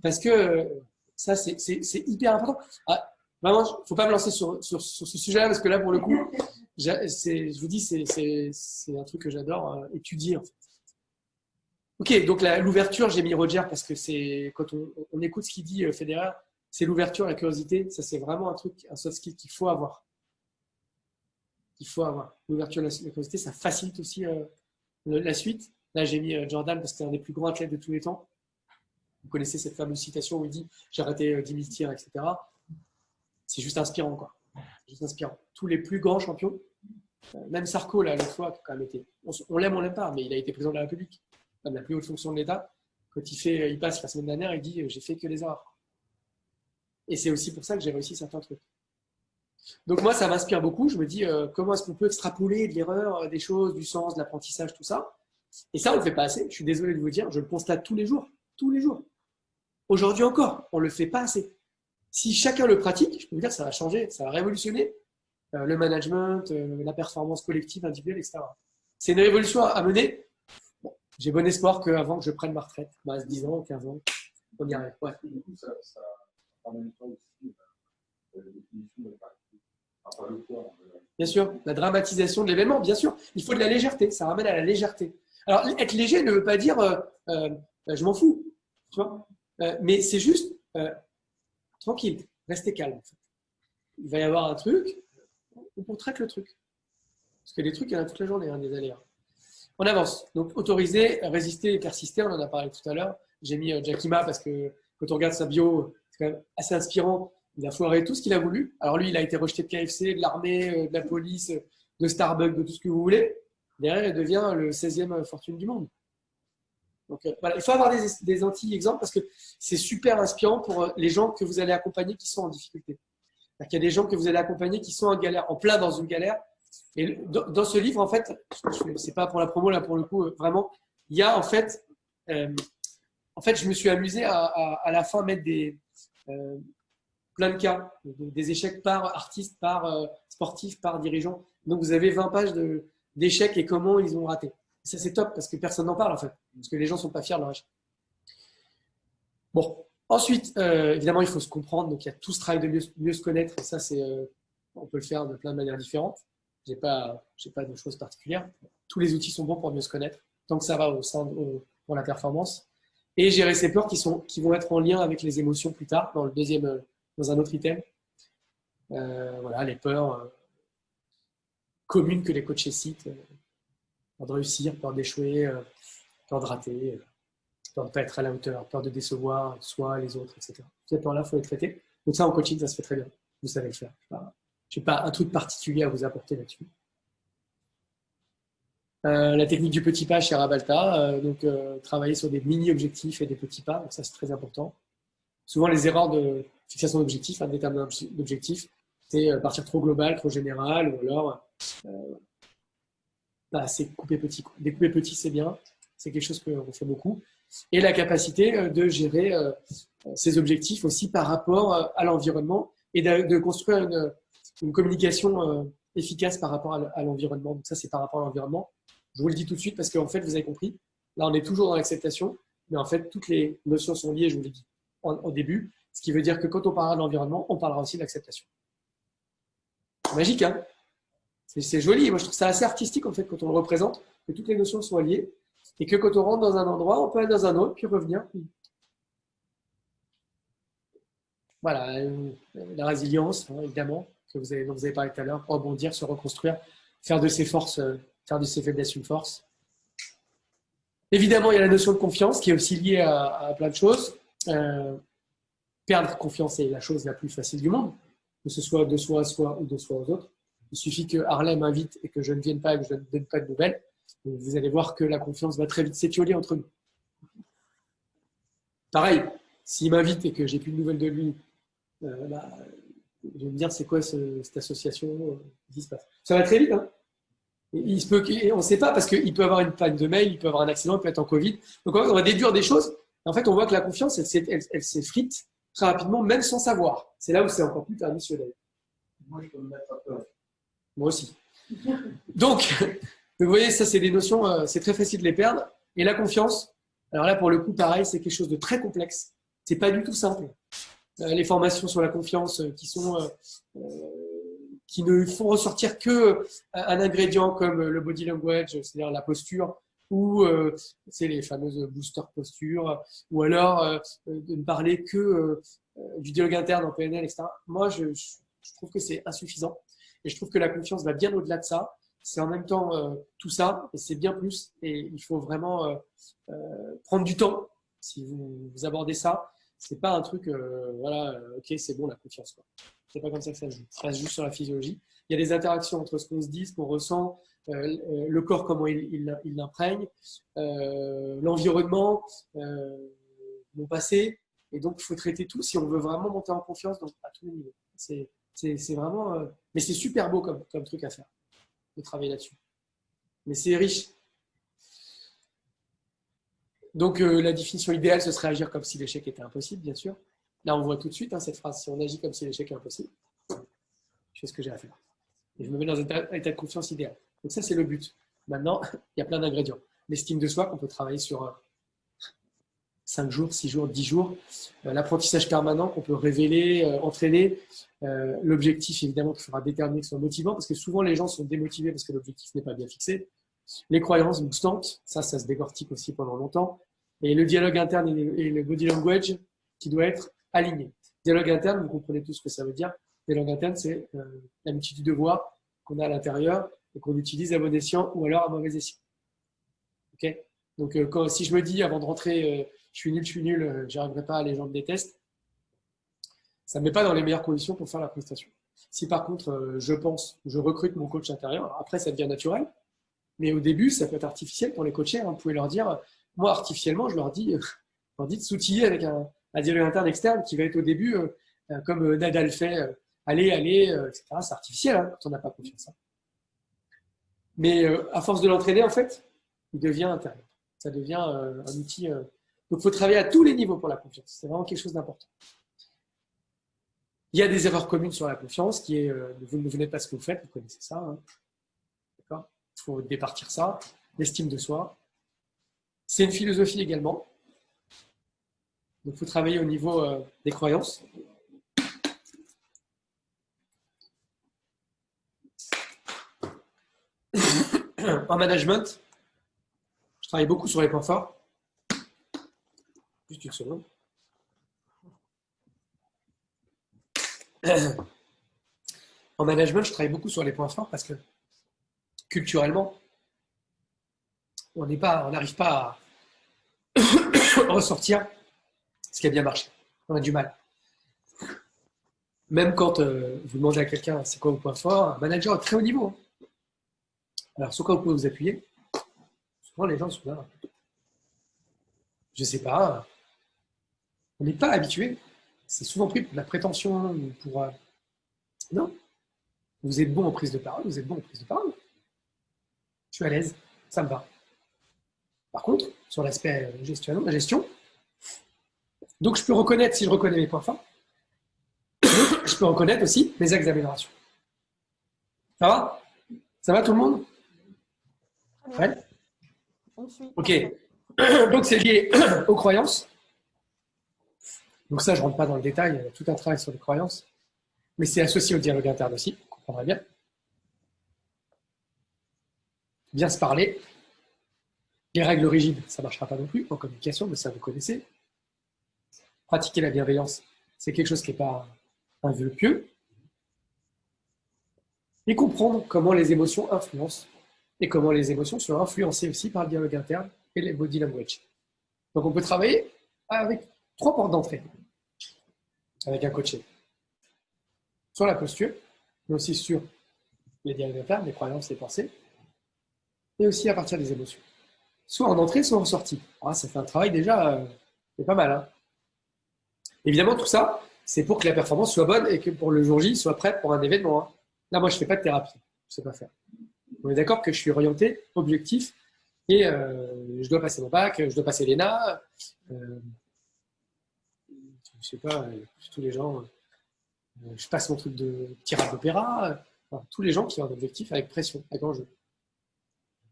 parce que ça, c'est hyper important. Ah, vraiment, il ne faut pas me lancer sur ce sujet-là parce que là, pour le coup, je vous dis, c'est un truc que j'adore étudier en fait. Ok, donc l'ouverture, j'ai mis Roger parce que c'est quand on écoute ce qu'il dit Federer, c'est l'ouverture, la curiosité. Ça, c'est vraiment un soft skill qu'il faut avoir. Il faut avoir l'ouverture, la curiosité. Ça facilite aussi la suite. Là, j'ai mis Jordan parce que c'est un des plus grands athlètes de tous les temps. Vous connaissez cette fameuse citation où il dit « j'ai raté 10 000 tirs, etc. » C'est juste inspirant, quoi. Juste inspirant. Tous les plus grands champions, même Sarko, là, l'autre fois, qui a quand même été, on l'aime, on l'aime pas, mais il a été président de la République. La plus haute fonction de l'État, quand il passe la semaine dernière, il dit j'ai fait que les erreurs. Et c'est aussi pour ça que j'ai réussi certains trucs. Donc moi, ça m'inspire beaucoup. Je me dis comment est-ce qu'on peut extrapoler de l'erreur, des choses, du sens, de l'apprentissage, tout ça. Et ça, on ne le fait pas assez. Je suis désolé de vous dire, je le constate tous les jours. Tous les jours. Aujourd'hui encore, on ne le fait pas assez. Si chacun le pratique, je peux vous dire que ça va changer, ça va révolutionner le management, la performance collective, individuelle, etc. C'est une révolution à mener. J'ai bon espoir qu'avant que je prenne ma retraite, 10 ans, 15 ans, on y arrive. Ouais. Du coup, ça en même temps aussi la définition de la pratique. Bien sûr, la dramatisation de l'événement, bien sûr. Il faut de la légèreté, ça ramène à la légèreté. Alors, être léger ne veut pas dire je m'en fous, tu vois. Mais c'est juste tranquille, restez calme. En fait. Il va y avoir un truc, on traite le truc. Parce que les trucs, il y en a toute la journée, des aléas. On avance. Donc, autoriser, résister et persister, on en a parlé tout à l'heure. J'ai mis Jacky Ma parce que quand on regarde sa bio, c'est quand même assez inspirant. Il a foiré tout ce qu'il a voulu. Alors lui, il a été rejeté de KFC, de l'armée, de la police, de Starbucks, de tout ce que vous voulez. Derrière, il devient le 16e fortune du monde. Donc voilà, il faut avoir des anti-exemples parce que c'est super inspirant pour les gens que vous allez accompagner qui sont en difficulté. Il y a des gens que vous allez accompagner qui sont en galère, en plein dans une galère. Et dans ce livre, en fait, c'est pas pour la promo là pour le coup, vraiment, il y a en fait, je me suis amusé à la fin mettre plein de cas, des échecs par artiste, par sportif, par dirigeant. Donc vous avez 20 pages de d'échecs et comment ils ont raté. Ça, c'est top parce que personne n'en parle en fait, parce que les gens ne sont pas fiers de leur échec. Bon, ensuite, évidemment, il faut se comprendre. Donc, il y a tout ce travail de mieux se connaître. Et ça, on peut le faire de plein de manières différentes. Je n'ai pas de choses particulières. Tous les outils sont bons pour mieux se connaître, tant que ça va pour la performance. Et gérer ses peurs qui vont être en lien avec les émotions plus tard, dans un autre item. Voilà, les peurs communes que les coachs citent. Peur de réussir, peur d'échouer, peur de rater, peur de ne pas être à la hauteur, peur de décevoir soi, les autres, etc. Ces peurs-là, il faut les traiter. Donc ça, en coaching, ça se fait très bien. Vous savez le faire. Je n'ai pas un truc particulier à vous apporter là-dessus. La technique du petit pas chez Rabalta, travailler sur des mini-objectifs et des petits pas, donc ça c'est très important. Souvent les erreurs de fixation d'objectifs, de détermination d'objectifs, c'est partir trop global, trop général, ou alors c'est couper petit. Découper petit, c'est bien, c'est quelque chose qu'on fait beaucoup. Et la capacité de gérer ces objectifs aussi par rapport à l'environnement et de construire une communication efficace par rapport à l'environnement. Donc ça, c'est par rapport à l'environnement. Je vous le dis tout de suite parce qu'en fait, vous avez compris, là, on est toujours dans l'acceptation, mais en fait, toutes les notions sont liées, je vous l'ai dit au début, ce qui veut dire que quand on parlera de l'environnement, on parlera aussi de l'acceptation. Magique, hein? C'est joli. Moi, je trouve ça assez artistique, en fait, quand on le représente, que toutes les notions sont liées et que quand on rentre dans un endroit, on peut aller dans un autre, puis revenir. Voilà, la résilience, hein, évidemment, dont vous avez parlé tout à l'heure, rebondir, se reconstruire, faire de ses forces, faire de ses faiblesses une force. Évidemment, il y a la notion de confiance qui est aussi liée à plein de choses. Perdre confiance, c'est la chose la plus facile du monde, que ce soit de soi à soi ou de soi aux autres. Il suffit que Harlem m'invite et que je ne vienne pas et que je ne donne pas de nouvelles. Vous allez voir que la confiance va très vite s'étioler entre nous. Pareil, s'il m'invite et que j'ai plus de nouvelles de lui, je vais me dire c'est quoi cette association, qu'est-ce qui se passe. Ça va très vite, hein. On ne sait pas parce qu'il peut avoir une panne de mail, il peut avoir un accident, il peut être en Covid. Donc on va déduire des choses. En fait, on voit que la confiance, elle s'effrite très rapidement, même sans savoir. C'est là où c'est encore plus pernicieux d'ailleurs. Moi, je peux me mettre à peur. Moi aussi. Donc, vous voyez, ça, c'est des notions, c'est très facile de les perdre. Et la confiance, alors là, pour le coup, pareil, c'est quelque chose de très complexe. C'est pas du tout simple. Les formations sur la confiance qui ne font ressortir que un ingrédient comme le body language, c'est-à-dire la posture, ou c'est les fameuses booster postures, ou alors de ne parler que du dialogue interne en PNL, etc. Moi, je trouve que c'est insuffisant. Et je trouve que la confiance va bien au-delà de ça. C'est en même temps tout ça, et c'est bien plus. Et il faut vraiment prendre du temps si vous abordez ça. C'est pas un truc, ok, c'est bon, la confiance, quoi. C'est pas comme ça que ça se joue. Ça se joue sur la physiologie. Il y a des interactions entre ce qu'on se dit, ce qu'on ressent, le corps, comment il l'imprègne, l'environnement, mon passé. Et donc, il faut traiter tout si on veut vraiment monter en confiance à tous les niveaux. C'est vraiment… mais c'est super beau comme truc à faire, de travailler là-dessus. Mais c'est riche. Donc, la définition idéale, ce serait agir comme si l'échec était impossible, bien sûr. Là, on voit tout de suite cette phrase. Si on agit comme si l'échec est impossible, je fais ce que j'ai à faire. Et je me mets dans un état de confiance idéal. Donc ça, c'est le but. Maintenant, il y a plein d'ingrédients. L'estime de soi qu'on peut travailler sur 5 jours, 6 jours, 10 jours. L'apprentissage permanent qu'on peut révéler, entraîner. L'objectif, évidemment, qu'il faudra déterminer que ce soit motivant, parce que souvent, les gens sont démotivés parce que l'objectif n'est pas bien fixé. Les croyances boostantes, ça se décortique aussi pendant longtemps. Et le dialogue interne et le body language qui doit être aligné. Dialogue interne, vous comprenez tout ce que ça veut dire. Dialogue interne, c'est la multitude de voix qu'on a à l'intérieur et qu'on utilise à bon escient ou alors à mauvais escient. Okay. Donc, si je me dis avant de rentrer, je suis nul, j'y arriverai pas, les gens me détestent, ça ne me met pas dans les meilleures conditions pour faire la prestation. Si par contre, je recrute mon coach intérieur, après ça devient naturel, mais au début, ça peut être artificiel pour les coachers. Hein. Vous pouvez leur dire, moi artificiellement, je leur dis de s'outiller avec un dialogue interne externe qui va être au début, comme Nadal fait, aller, etc. C'est artificiel hein, quand on n'a pas confiance. Hein. Mais à force de l'entraîner, en fait, il devient intérieur. Ça devient un outil. Donc, il faut travailler à tous les niveaux pour la confiance. C'est vraiment quelque chose d'important. Il y a des erreurs communes sur la confiance qui est vous ne venez pas ce que vous faites, vous connaissez ça. Hein. D'accord ? Il faut départir ça. L'estime de soi. C'est une philosophie également. Donc, il faut travailler au niveau des croyances. En management, je travaille beaucoup sur les points forts. Juste une seconde. En management, je travaille beaucoup sur les points forts parce que culturellement, on n'arrive pas à ressortir ce qui a bien marché. On a du mal. Même quand vous demandez à quelqu'un c'est quoi vos points forts, un manager à très haut niveau. Alors, sur quoi vous pouvez vous appuyer? Souvent, les gens sont là. Je ne sais pas. On n'est pas habitué. C'est souvent pris pour de la prétention ou pour. Non. Vous êtes bon en prise de parole, vous êtes bon en prise de parole. Je suis à l'aise, ça me va. Par contre, sur l'aspect gestion, donc je peux reconnaître, si je reconnais mes points forts, je peux reconnaître aussi mes axes d'amélioration. Ça va? Ça va tout le monde? Ouais. On suit. Ok. Donc c'est lié aux croyances. Donc ça, je ne rentre pas dans le détail, il y a tout un travail sur les croyances. Mais c'est associé au dialogue interne aussi, vous comprendrez bien. Bien se parler. Les règles rigides, ça ne marchera pas non plus en communication, mais ça vous connaissez. Pratiquer la bienveillance, c'est quelque chose qui n'est pas un vœu pieux. Et comprendre comment les émotions influencent et comment les émotions sont influencées aussi par le dialogue interne et les body language. Donc on peut travailler avec 3 portes d'entrée avec un coaché. Sur la posture, mais aussi sur les dialogues internes, les croyances, les pensées, et aussi à partir des émotions. Soit en entrée, soit en sortie. Ah, ça fait un travail déjà, c'est pas mal. Hein. Évidemment, tout ça, c'est pour que la performance soit bonne et que pour le jour J, soit prête pour un événement. Hein. Là, moi, je ne fais pas de thérapie. Je ne sais pas faire. On est d'accord que je suis orienté, objectif, et je dois passer mon bac, je dois passer l'ENA. Je ne sais pas, tous les gens... je passe mon truc de tirage d'opéra. Tous les gens qui ont un objectif avec pression, avec enjeu.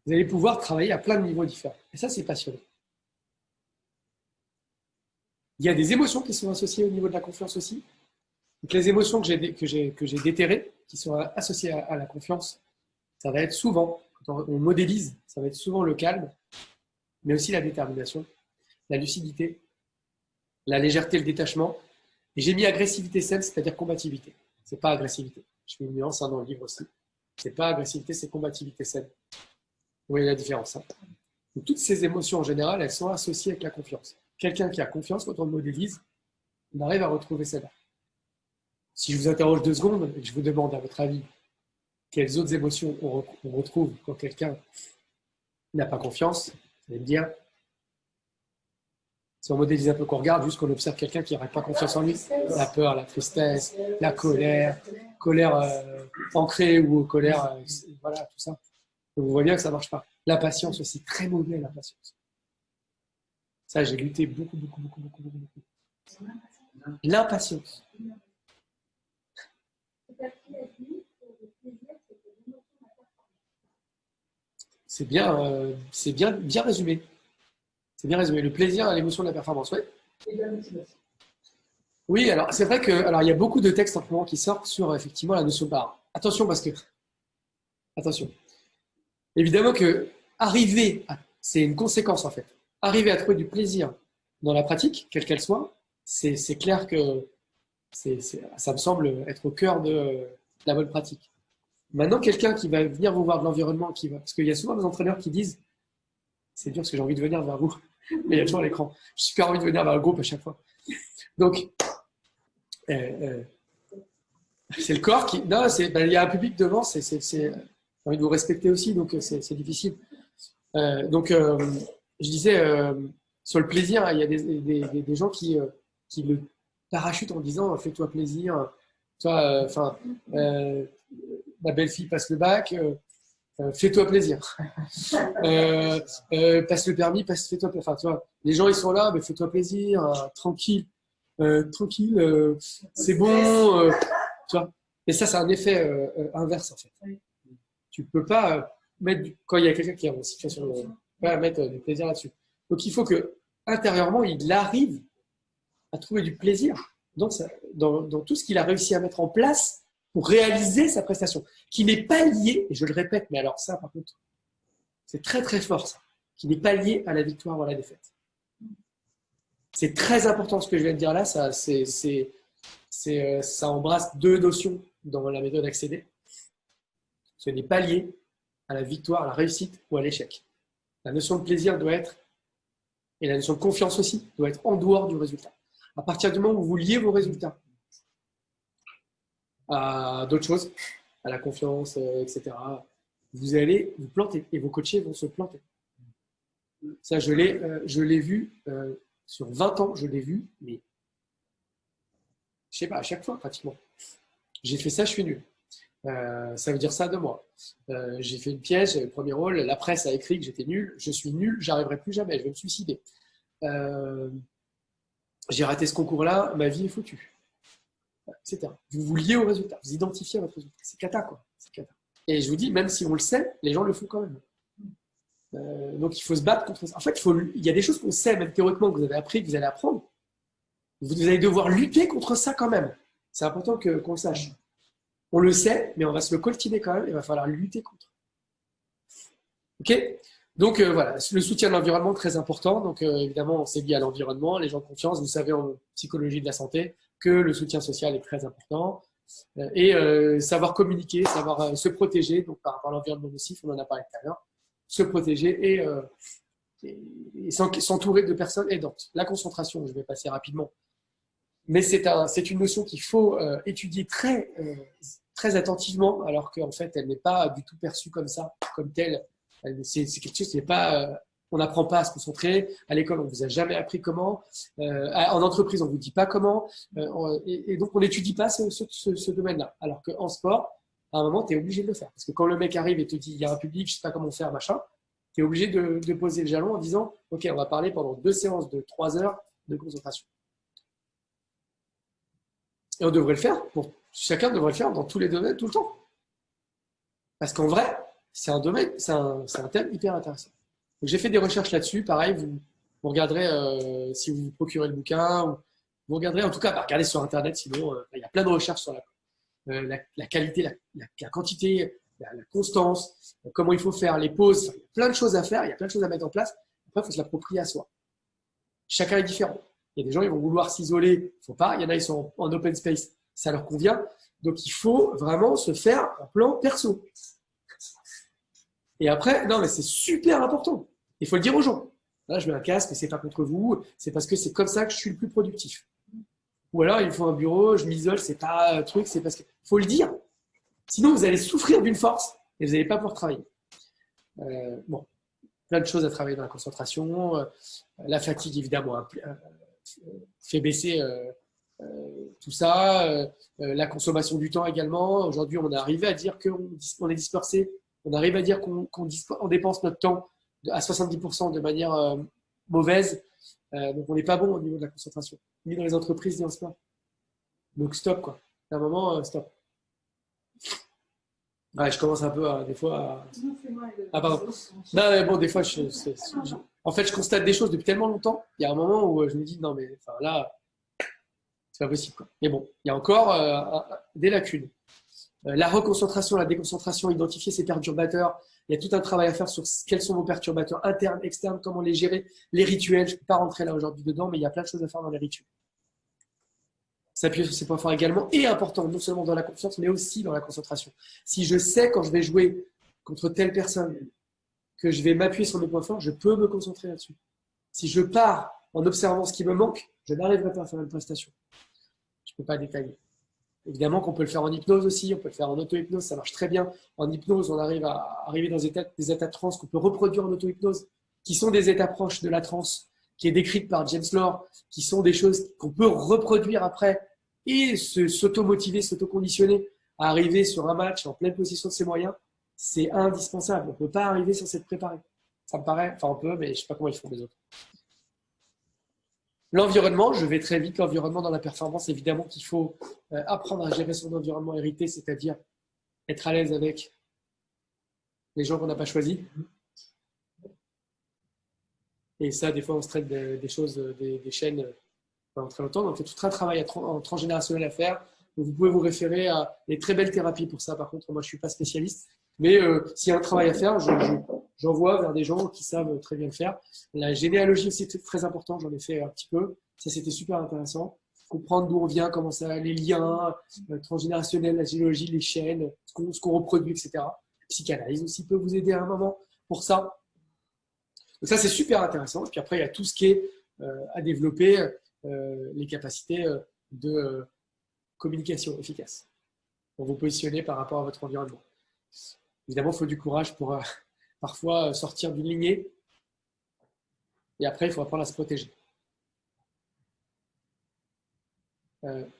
Vous allez pouvoir travailler à plein de niveaux différents. Et ça, c'est passionnant. Il y a des émotions qui sont associées au niveau de la confiance aussi. Donc, les émotions que j'ai déterrées, qui sont associées à la confiance, ça va être souvent, quand on modélise, ça va être souvent le calme, mais aussi la détermination, la lucidité, la légèreté, le détachement. Et j'ai mis agressivité saine, c'est-à-dire combativité. C'est pas agressivité. Je fais une nuance dans le livre aussi. C'est pas agressivité, c'est combativité saine. Vous voyez la différence. Hein. Donc, toutes ces émotions en général, elles sont associées avec la confiance. Quelqu'un qui a confiance, quand on le modélise, on arrive à retrouver celle-là. Si je vous interroge 2 secondes et que je vous demande à votre avis quelles autres émotions on retrouve quand quelqu'un n'a pas confiance, vous allez me dire, si on modélise un peu, qu'on regarde, juste qu'on observe quelqu'un qui n'aurait pas confiance en lui, la peur, la tristesse, la colère ancrée ou colère, voilà, tout ça. Donc, vous voyez bien que ça ne marche pas. La patience aussi, très mauvais la patience. Ça, j'ai lutté beaucoup. L'impatience. C'est bien résumé. C'est bien résumé. Le plaisir à l'émotion de la performance, oui. Oui, alors c'est vrai que, alors il y a beaucoup de textes en ce moment qui sortent sur effectivement la notion de part. Attention parce que, attention. Évidemment que c'est une conséquence en fait. Arriver à trouver du plaisir dans la pratique, quelle qu'elle soit, c'est clair que ça me semble être au cœur de la bonne pratique. Maintenant, quelqu'un qui va venir vous voir de l'environnement, parce qu'il y a souvent des entraîneurs qui disent, c'est dur parce que j'ai envie de venir vers vous, mais il y a toujours l'écran. J'ai super envie de venir vers le groupe à chaque fois. Donc, c'est le corps qui. Non, il y a un public devant, j'ai envie de vous respecter aussi, donc c'est difficile. Je disais, sur le plaisir, il y a des gens qui le parachutent en disant fais-toi plaisir. Toi, ma belle-fille passe le bac, fais-toi plaisir. Passe le permis, fais-toi plaisir. Enfin, tu vois, les gens ils sont là, mais fais-toi plaisir, tranquille, c'est bon. Tu vois. Et ça, c'est un effet inverse en fait. Tu peux pas. quand il y a quelqu'un qui est en situation de pas mettre du plaisir là-dessus. Donc il faut que intérieurement, il arrive à trouver du plaisir dans tout ce qu'il a réussi à mettre en place pour réaliser sa prestation, qui n'est pas lié, et je le répète, mais alors ça par contre, c'est très très fort ça, qui n'est pas lié à la victoire ou à la défaite. C'est très important ce que je viens de dire là, ça embrasse deux notions dans la méthode accéder. Ce n'est pas lié à la victoire, à la réussite ou à l'échec. La notion de plaisir doit être, et la notion de confiance aussi, doit être en dehors du résultat. À partir du moment où vous liez vos résultats à d'autres choses, à la confiance, etc., vous allez vous planter et vos coachés vont se planter. Ça, je l'ai vu sur 20 ans, je l'ai vu, mais je sais pas, à chaque fois pratiquement. J'ai fait ça, je suis nul. Ça veut dire ça de moi. J'ai fait une pièce, j'avais le premier rôle, la presse a écrit que j'étais nul, je suis nul, j'arriverai plus jamais, je vais me suicider. J'ai raté ce concours-là, ma vie est foutue. Etc. Vous vous liez au résultat, vous identifiez à votre résultat. C'est cata, quoi. C'est cata. Et je vous dis, même si on le sait, les gens le font quand même. Donc il faut se battre contre ça. En fait, il y a des choses qu'on sait, même théoriquement, que vous avez appris, que vous allez apprendre. Vous allez devoir lutter contre ça quand même. C'est important qu'on le sache. On le sait, mais on va se le coltiner quand même, et il va falloir lutter contre. Ok ? Donc voilà, le soutien de l'environnement très important. Donc évidemment, c'est lié à l'environnement, les gens de confiance. Vous savez en psychologie de la santé que le soutien social est très important. Et savoir communiquer, savoir se protéger. Donc par rapport à l'environnement nocif, on en a parlé tout à l'heure. Se protéger et s'entourer de personnes aidantes. La concentration, je vais passer rapidement. Mais c'est une notion qu'il faut étudier très attentivement, alors qu'en fait, elle n'est pas du tout perçue comme ça, comme telle. C'est quelque chose qui n'est pas. On n'apprend pas à se concentrer. À l'école, on ne vous a jamais appris comment. En entreprise, on ne vous dit pas comment. Et donc, on n'étudie pas ce domaine-là. Alors qu'en sport, à un moment, tu es obligé de le faire. Parce que quand le mec arrive et te dit il y a un public, je ne sais pas comment faire, machin, tu es obligé de poser le jalon en disant ok, on va parler pendant 2 séances de 3 heures de concentration. Et on devrait le faire, chacun devrait le faire dans tous les domaines, tout le temps. Parce qu'en vrai, c'est un domaine, c'est un thème hyper intéressant. Donc, j'ai fait des recherches là-dessus, pareil, vous regarderez si vous procurez le bouquin, ou vous regarderez, en tout cas, regardez sur Internet, sinon il y a plein de recherches sur la qualité, la quantité, la constance, comment il faut faire, les pauses, il y a plein de choses à faire, il y a plein de choses à mettre en place. Après, il faut se l'approprier à soi. Chacun est différent. Il y a des gens, ils vont vouloir s'isoler, il ne faut pas. Il y en a, ils sont en open space, ça leur convient. Donc, il faut vraiment se faire un plan perso. Et après, non, mais c'est super important. Il faut le dire aux gens. Là, je mets un casque, c'est pas contre vous, c'est parce que c'est comme ça que je suis le plus productif. Ou alors, il me faut un bureau, je m'isole, c'est pas un truc, c'est parce que faut le dire. Sinon, vous allez souffrir d'une force et vous n'allez pas pouvoir travailler. Bon, plein de choses à travailler dans la concentration. La fatigue, évidemment, fait baisser tout ça. La consommation du temps également. Aujourd'hui, on est arrivé à dire qu'on est dispersé. On arrive à dire qu'on dépense notre temps à 70% de manière mauvaise. Donc, on n'est pas bon au niveau de la concentration, ni dans les entreprises, ni en sport. Donc, stop, quoi. À un moment, stop. Ouais, je commence un peu des fois à… Ah, pardon. Non, mais bon, des fois, en fait, je constate des choses depuis tellement longtemps. Il y a un moment où je me dis, non, mais enfin, là, c'est pas possible, quoi. Mais bon, il y a encore des lacunes. La reconcentration, la déconcentration, identifier ses perturbateurs. Il y a tout un travail à faire sur quels sont vos perturbateurs internes, externes, comment les gérer, les rituels. Je ne peux pas rentrer là aujourd'hui dedans, mais il y a plein de choses à faire dans les rituels. S'appuyer sur ses points forts également est important, non seulement dans la confiance, mais aussi dans la concentration. Si je sais quand je vais jouer contre telle personne que je vais m'appuyer sur mes points forts, je peux me concentrer là-dessus. Si je pars en observant ce qui me manque, je n'arriverai pas à faire une prestation. Je ne peux pas détailler. Évidemment qu'on peut le faire en hypnose aussi, on peut le faire en auto-hypnose, ça marche très bien. En hypnose, on arrive à arriver dans des états de transe qu'on peut reproduire en auto-hypnose, qui sont des états proches de la transe, qui est décrite par James Lore, qui sont des choses qu'on peut reproduire après et s'auto-motiver, s'auto-conditionner à arriver sur un match en pleine possession de ses moyens, c'est indispensable. On ne peut pas arriver sans s'être préparé. Ça me paraît, enfin on peut, mais je ne sais pas comment ils font les autres. L'environnement, je vais très vite, l'environnement dans la performance, évidemment qu'il faut apprendre à gérer son environnement hérité, c'est-à-dire être à l'aise avec les gens qu'on n'a pas choisis. Et ça, des fois, on se traite des choses, des chaînes pendant très longtemps. Donc, il y a tout un travail en transgénérationnel à faire. Donc, vous pouvez vous référer à des très belles thérapies pour ça. Par contre, moi, je ne suis pas spécialiste. Mais s'il y a un travail à faire, j'envoie vers des gens qui savent très bien le faire. La généalogie aussi, c'est très important. J'en ai fait un petit peu. Ça, c'était super intéressant. Comprendre d'où on vient, comment ça, les liens transgénérationnels, la généalogie, les chaînes, ce qu'on reproduit, etc. La psychanalyse aussi peut vous aider à un moment pour ça. Donc ça, c'est super intéressant. Et puis après, il y a tout ce qui est à développer, les capacités de communication efficace pour vous positionner par rapport à votre environnement. Évidemment, il faut du courage pour parfois sortir d'une lignée. Et après, il faut apprendre à se protéger.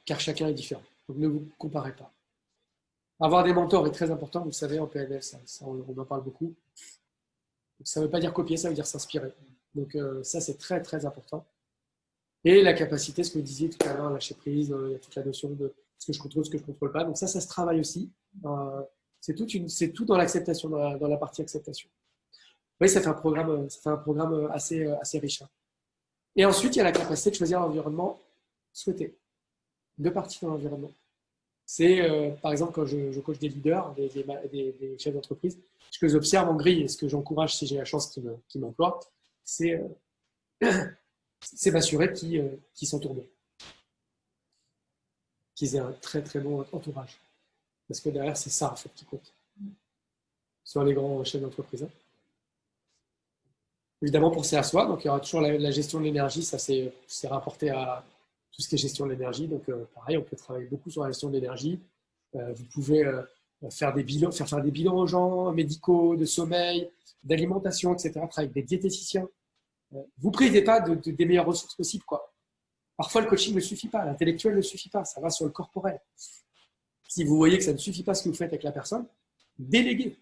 Car chacun est différent. Donc ne vous comparez pas. Avoir des mentors est très important, vous le savez, en PNL, on en parle beaucoup. Donc, ça ne veut pas dire copier, ça veut dire s'inspirer. Donc ça, c'est très très important. Et la capacité, ce que vous disiez tout à l'heure, lâcher prise, il y a toute la notion de ce que je contrôle, ce que je ne contrôle pas. Donc ça se travaille aussi. C'est tout dans l'acceptation, dans la partie acceptation. Oui, ça fait un programme assez riche. Hein. Et ensuite, il y a la capacité de choisir l'environnement souhaité. Deux parties dans l'environnement. C'est, par exemple, quand je coach des leaders, des chefs d'entreprise, ce que j'observe en grille et ce que j'encourage si j'ai la chance qu'ils m'emploient, c'est m'assurer qu'ils s'entourent bien. Qu'ils aient un très très bon entourage. Parce que derrière, c'est ça en fait qui compte. Sur les grands chefs d'entreprise. Hein. Évidemment, penser à soi. Donc, il y aura toujours la gestion de l'énergie. Ça, c'est rapporté à tout ce qui est gestion de l'énergie. Donc, pareil, on peut travailler beaucoup sur la gestion de l'énergie. Vous pouvez faire des bilans aux gens médicaux, de sommeil, d'alimentation, etc. Travailler avec des diététiciens. Vous privez pas des meilleures ressources possibles, quoi. Parfois, le coaching ne suffit pas, l'intellectuel ne suffit pas, ça va sur le corporel. Si vous voyez que ça ne suffit pas ce que vous faites avec la personne, déléguez.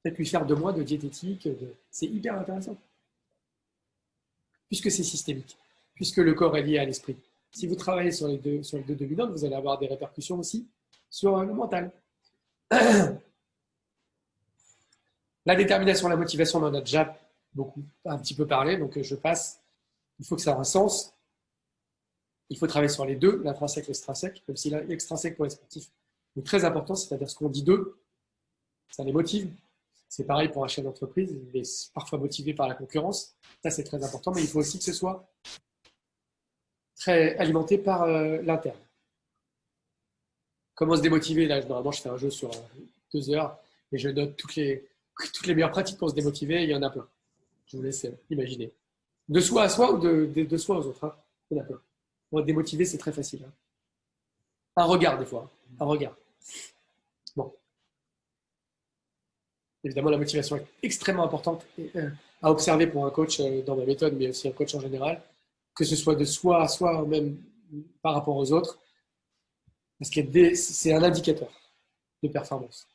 Peut-être lui faire 2 mois de diététique, c'est hyper intéressant. Puisque c'est systémique, puisque le corps est lié à l'esprit. Si vous travaillez sur les deux dominantes, vous allez avoir des répercussions aussi sur le mental. La détermination, la motivation, on en a déjà un petit peu parlé, donc je passe. Il faut que ça ait un sens. Il faut travailler sur les deux, l'intrinsèque et l'extrinsèque, même si l'extrinsèque pour les sportifs est très important, c'est-à-dire ce qu'on dit d'eux, ça les motive. C'est pareil pour un chef d'entreprise, il est parfois motivé par la concurrence. Ça, c'est très important, mais il faut aussi que ce soit très alimenté par l'interne. Comment se démotiver? Là, normalement, je fais un jeu sur 2 heures et je note toutes les meilleures pratiques pour se démotiver. Il y en a plein. Je vous laisse imaginer. De soi à soi ou de soi aux autres. Hein. Il y en a plein. Pour être démotivé, c'est très facile. Hein. Un regard, des fois. Un regard. Bon. Évidemment, la motivation est extrêmement importante à observer pour un coach dans ma méthode, mais aussi un coach en général, que ce soit de soi à soi, même par rapport aux autres, parce que c'est un indicateur de performance.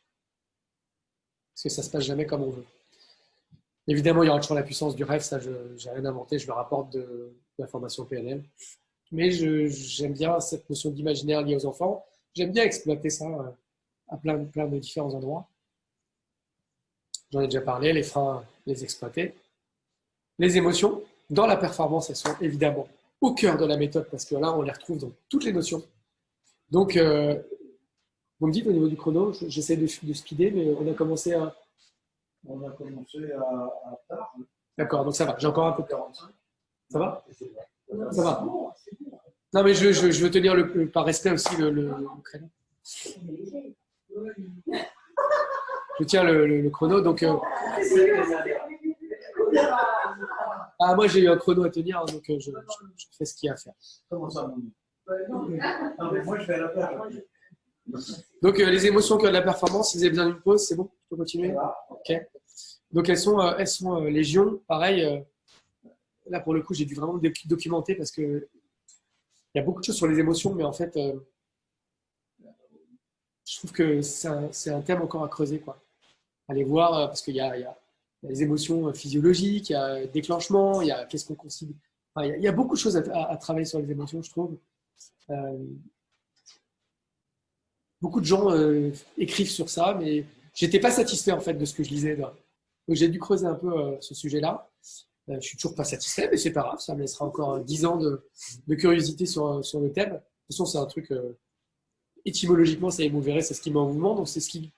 Parce que ça ne se passe jamais comme on veut. Évidemment, il y aura toujours la puissance du rêve, ça, je n'ai rien inventé, je le rapporte de la formation PNL. Mais j'aime bien cette notion d'imaginaire lié aux enfants. J'aime bien exploiter ça à plein de différents endroits. J'en ai déjà parlé, les freins, les exploiter. Les émotions, dans la performance, elles sont évidemment au cœur de la méthode parce que là, on les retrouve dans toutes les notions. Donc, vous me dites au niveau du chrono, j'essaie de speeder, mais on a commencé à tard. D'accord, donc ça va, j'ai encore un peu de temps. Ça va? Ça va. Non, mais je veux tenir par respect aussi le créneau. Je tiens le chrono, donc... moi, j'ai eu un chrono à tenir, donc je fais ce qu'il y a à faire. Comment ça, non, mais moi, je vais à la plage. Donc, les émotions que de la performance, si vous avez besoin d'une pause, c'est bon? Je peux continuer? Ok. Donc, elles sont légion. Pareil, là, pour le coup, j'ai dû vraiment documenter parce que il y a beaucoup de choses sur les émotions, mais en fait, je trouve que c'est un thème encore à creuser, quoi. Allez voir, parce qu'il y a les émotions physiologiques, il y a déclenchement, il y a qu'est-ce qu'on considère. Enfin, il y a beaucoup de choses à travailler sur les émotions, je trouve. beaucoup de gens écrivent sur ça, mais j'étais pas satisfait en fait de ce que je lisais. Donc j'ai dû creuser un peu ce sujet-là. Je suis toujours pas satisfait, mais c'est pas grave, ça me laissera encore 10 ans de curiosité sur le thème. De toute façon, c'est un truc étymologiquement, ça vous verrez, c'est ce qui met en mouvement, donc c'est ce qui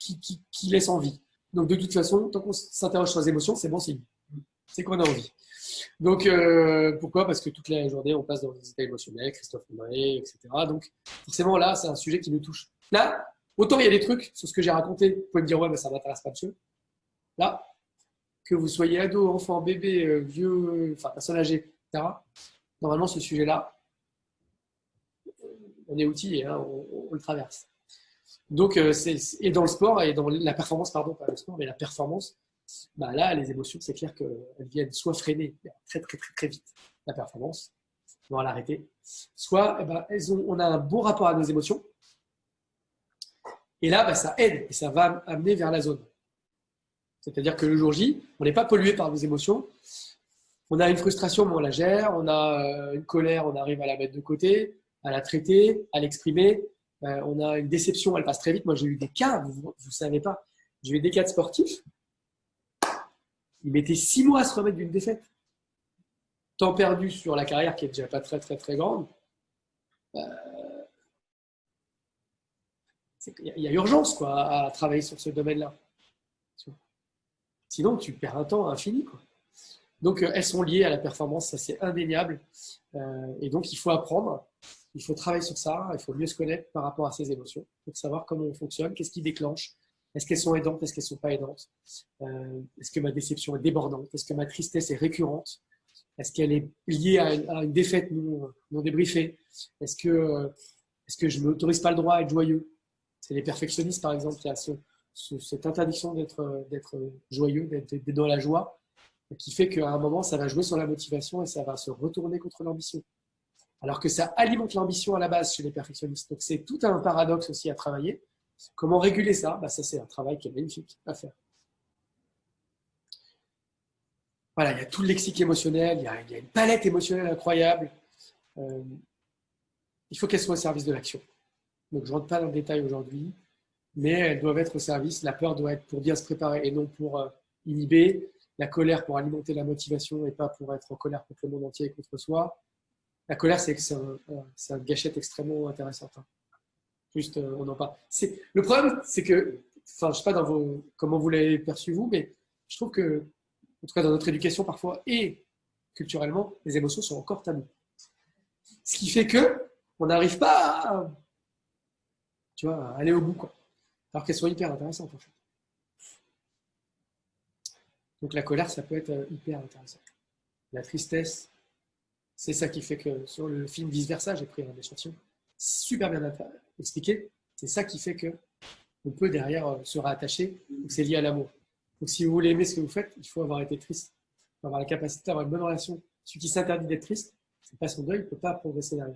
laisse envie. Donc de toute façon, tant qu'on s'interroge sur les émotions, c'est bon signe. C'est qu'on a envie. Donc pourquoi? Parce que toute la journée, on passe dans des états émotionnels, Christophe Maé, etc. Donc forcément, là, c'est un sujet qui nous touche. Là, autant il y a des trucs sur ce que j'ai raconté, vous pouvez me dire, ouais, mais ça m'intéresse pas, monsieur. Là, que vous soyez ado, enfant, bébé, vieux, enfin, personne âgée, etc. Normalement, ce sujet-là, on est outillé, hein, on le traverse. Donc, et dans le sport, et dans la performance, pardon, pas le sport, mais la performance, bah là, les émotions, c'est clair qu'elles viennent soit freiner très, très, très, très vite la performance, on va l'arrêter, soit eh ben, on a un bon rapport à nos émotions, et là, bah, ça aide, et ça va amener vers la zone. C'est-à-dire que le jour J, on n'est pas pollué par nos émotions. On a une frustration, mais on la gère. On a une colère, on arrive à la mettre de côté, à la traiter, à l'exprimer. On a une déception, elle passe très vite. Moi, j'ai eu des cas, vous ne savez pas. J'ai eu des cas de sportifs. Ils mettaient 6 mois à se remettre d'une défaite. Temps perdu sur la carrière qui est déjà pas très, très, très grande. Il y a urgence quoi, à travailler sur ce domaine-là. Sinon, tu perds un temps infini, quoi. Donc, elles sont liées à la performance, ça c'est indéniable. Et donc, il faut apprendre, il faut travailler sur ça, il faut mieux se connaître par rapport à ses émotions pour savoir comment on fonctionne, qu'est-ce qui déclenche, est-ce qu'elles sont aidantes, est-ce qu'elles ne sont pas aidantes, est-ce que ma déception est débordante, est-ce que ma tristesse est récurrente, est-ce qu'elle est liée à une défaite non débriefée, est-ce que je ne m'autorise pas le droit à être joyeux. C'est les perfectionnistes, par exemple, qui a cette interdiction d'être joyeux, d'être dans la joie, qui fait qu'à un moment, ça va jouer sur la motivation et ça va se retourner contre l'ambition. Alors que ça alimente l'ambition à la base chez les perfectionnistes. Donc, c'est tout un paradoxe aussi à travailler. Comment réguler ça? Bah, ça, c'est un travail qui est magnifique à faire. Voilà, il y a tout le lexique émotionnel, il y a une palette émotionnelle incroyable. Il faut qu'elle soit au service de l'action. Donc, je ne rentre pas dans le détail aujourd'hui, mais elles doivent être au service. La peur doit être pour bien se préparer et non pour inhiber. La colère pour alimenter la motivation et pas pour être en colère contre le monde entier et contre soi. La colère, c'est une gâchette extrêmement intéressante. Hein. Juste, on en parle. Le problème, c'est que, enfin, je ne sais pas comment vous l'avez perçu vous, mais je trouve que, en tout cas dans notre éducation parfois et culturellement, les émotions sont encore tabous. Ce qui fait que on n'arrive pas à aller au bout, quoi. Alors qu'elles sont hyper intéressantes en fait. Donc la colère, ça peut être hyper intéressant. La tristesse, c'est ça qui fait que sur le film Vice Versa, j'ai pris un échantillon super bien expliqué. C'est ça qui fait que on peut derrière se rattacher. C'est lié à l'amour. Donc si vous voulez aimer ce que vous faites, il faut avoir été triste. Il faut avoir la capacité d'avoir une bonne relation. Celui qui s'interdit d'être triste, c'est pas son deuil, il ne peut pas progresser derrière.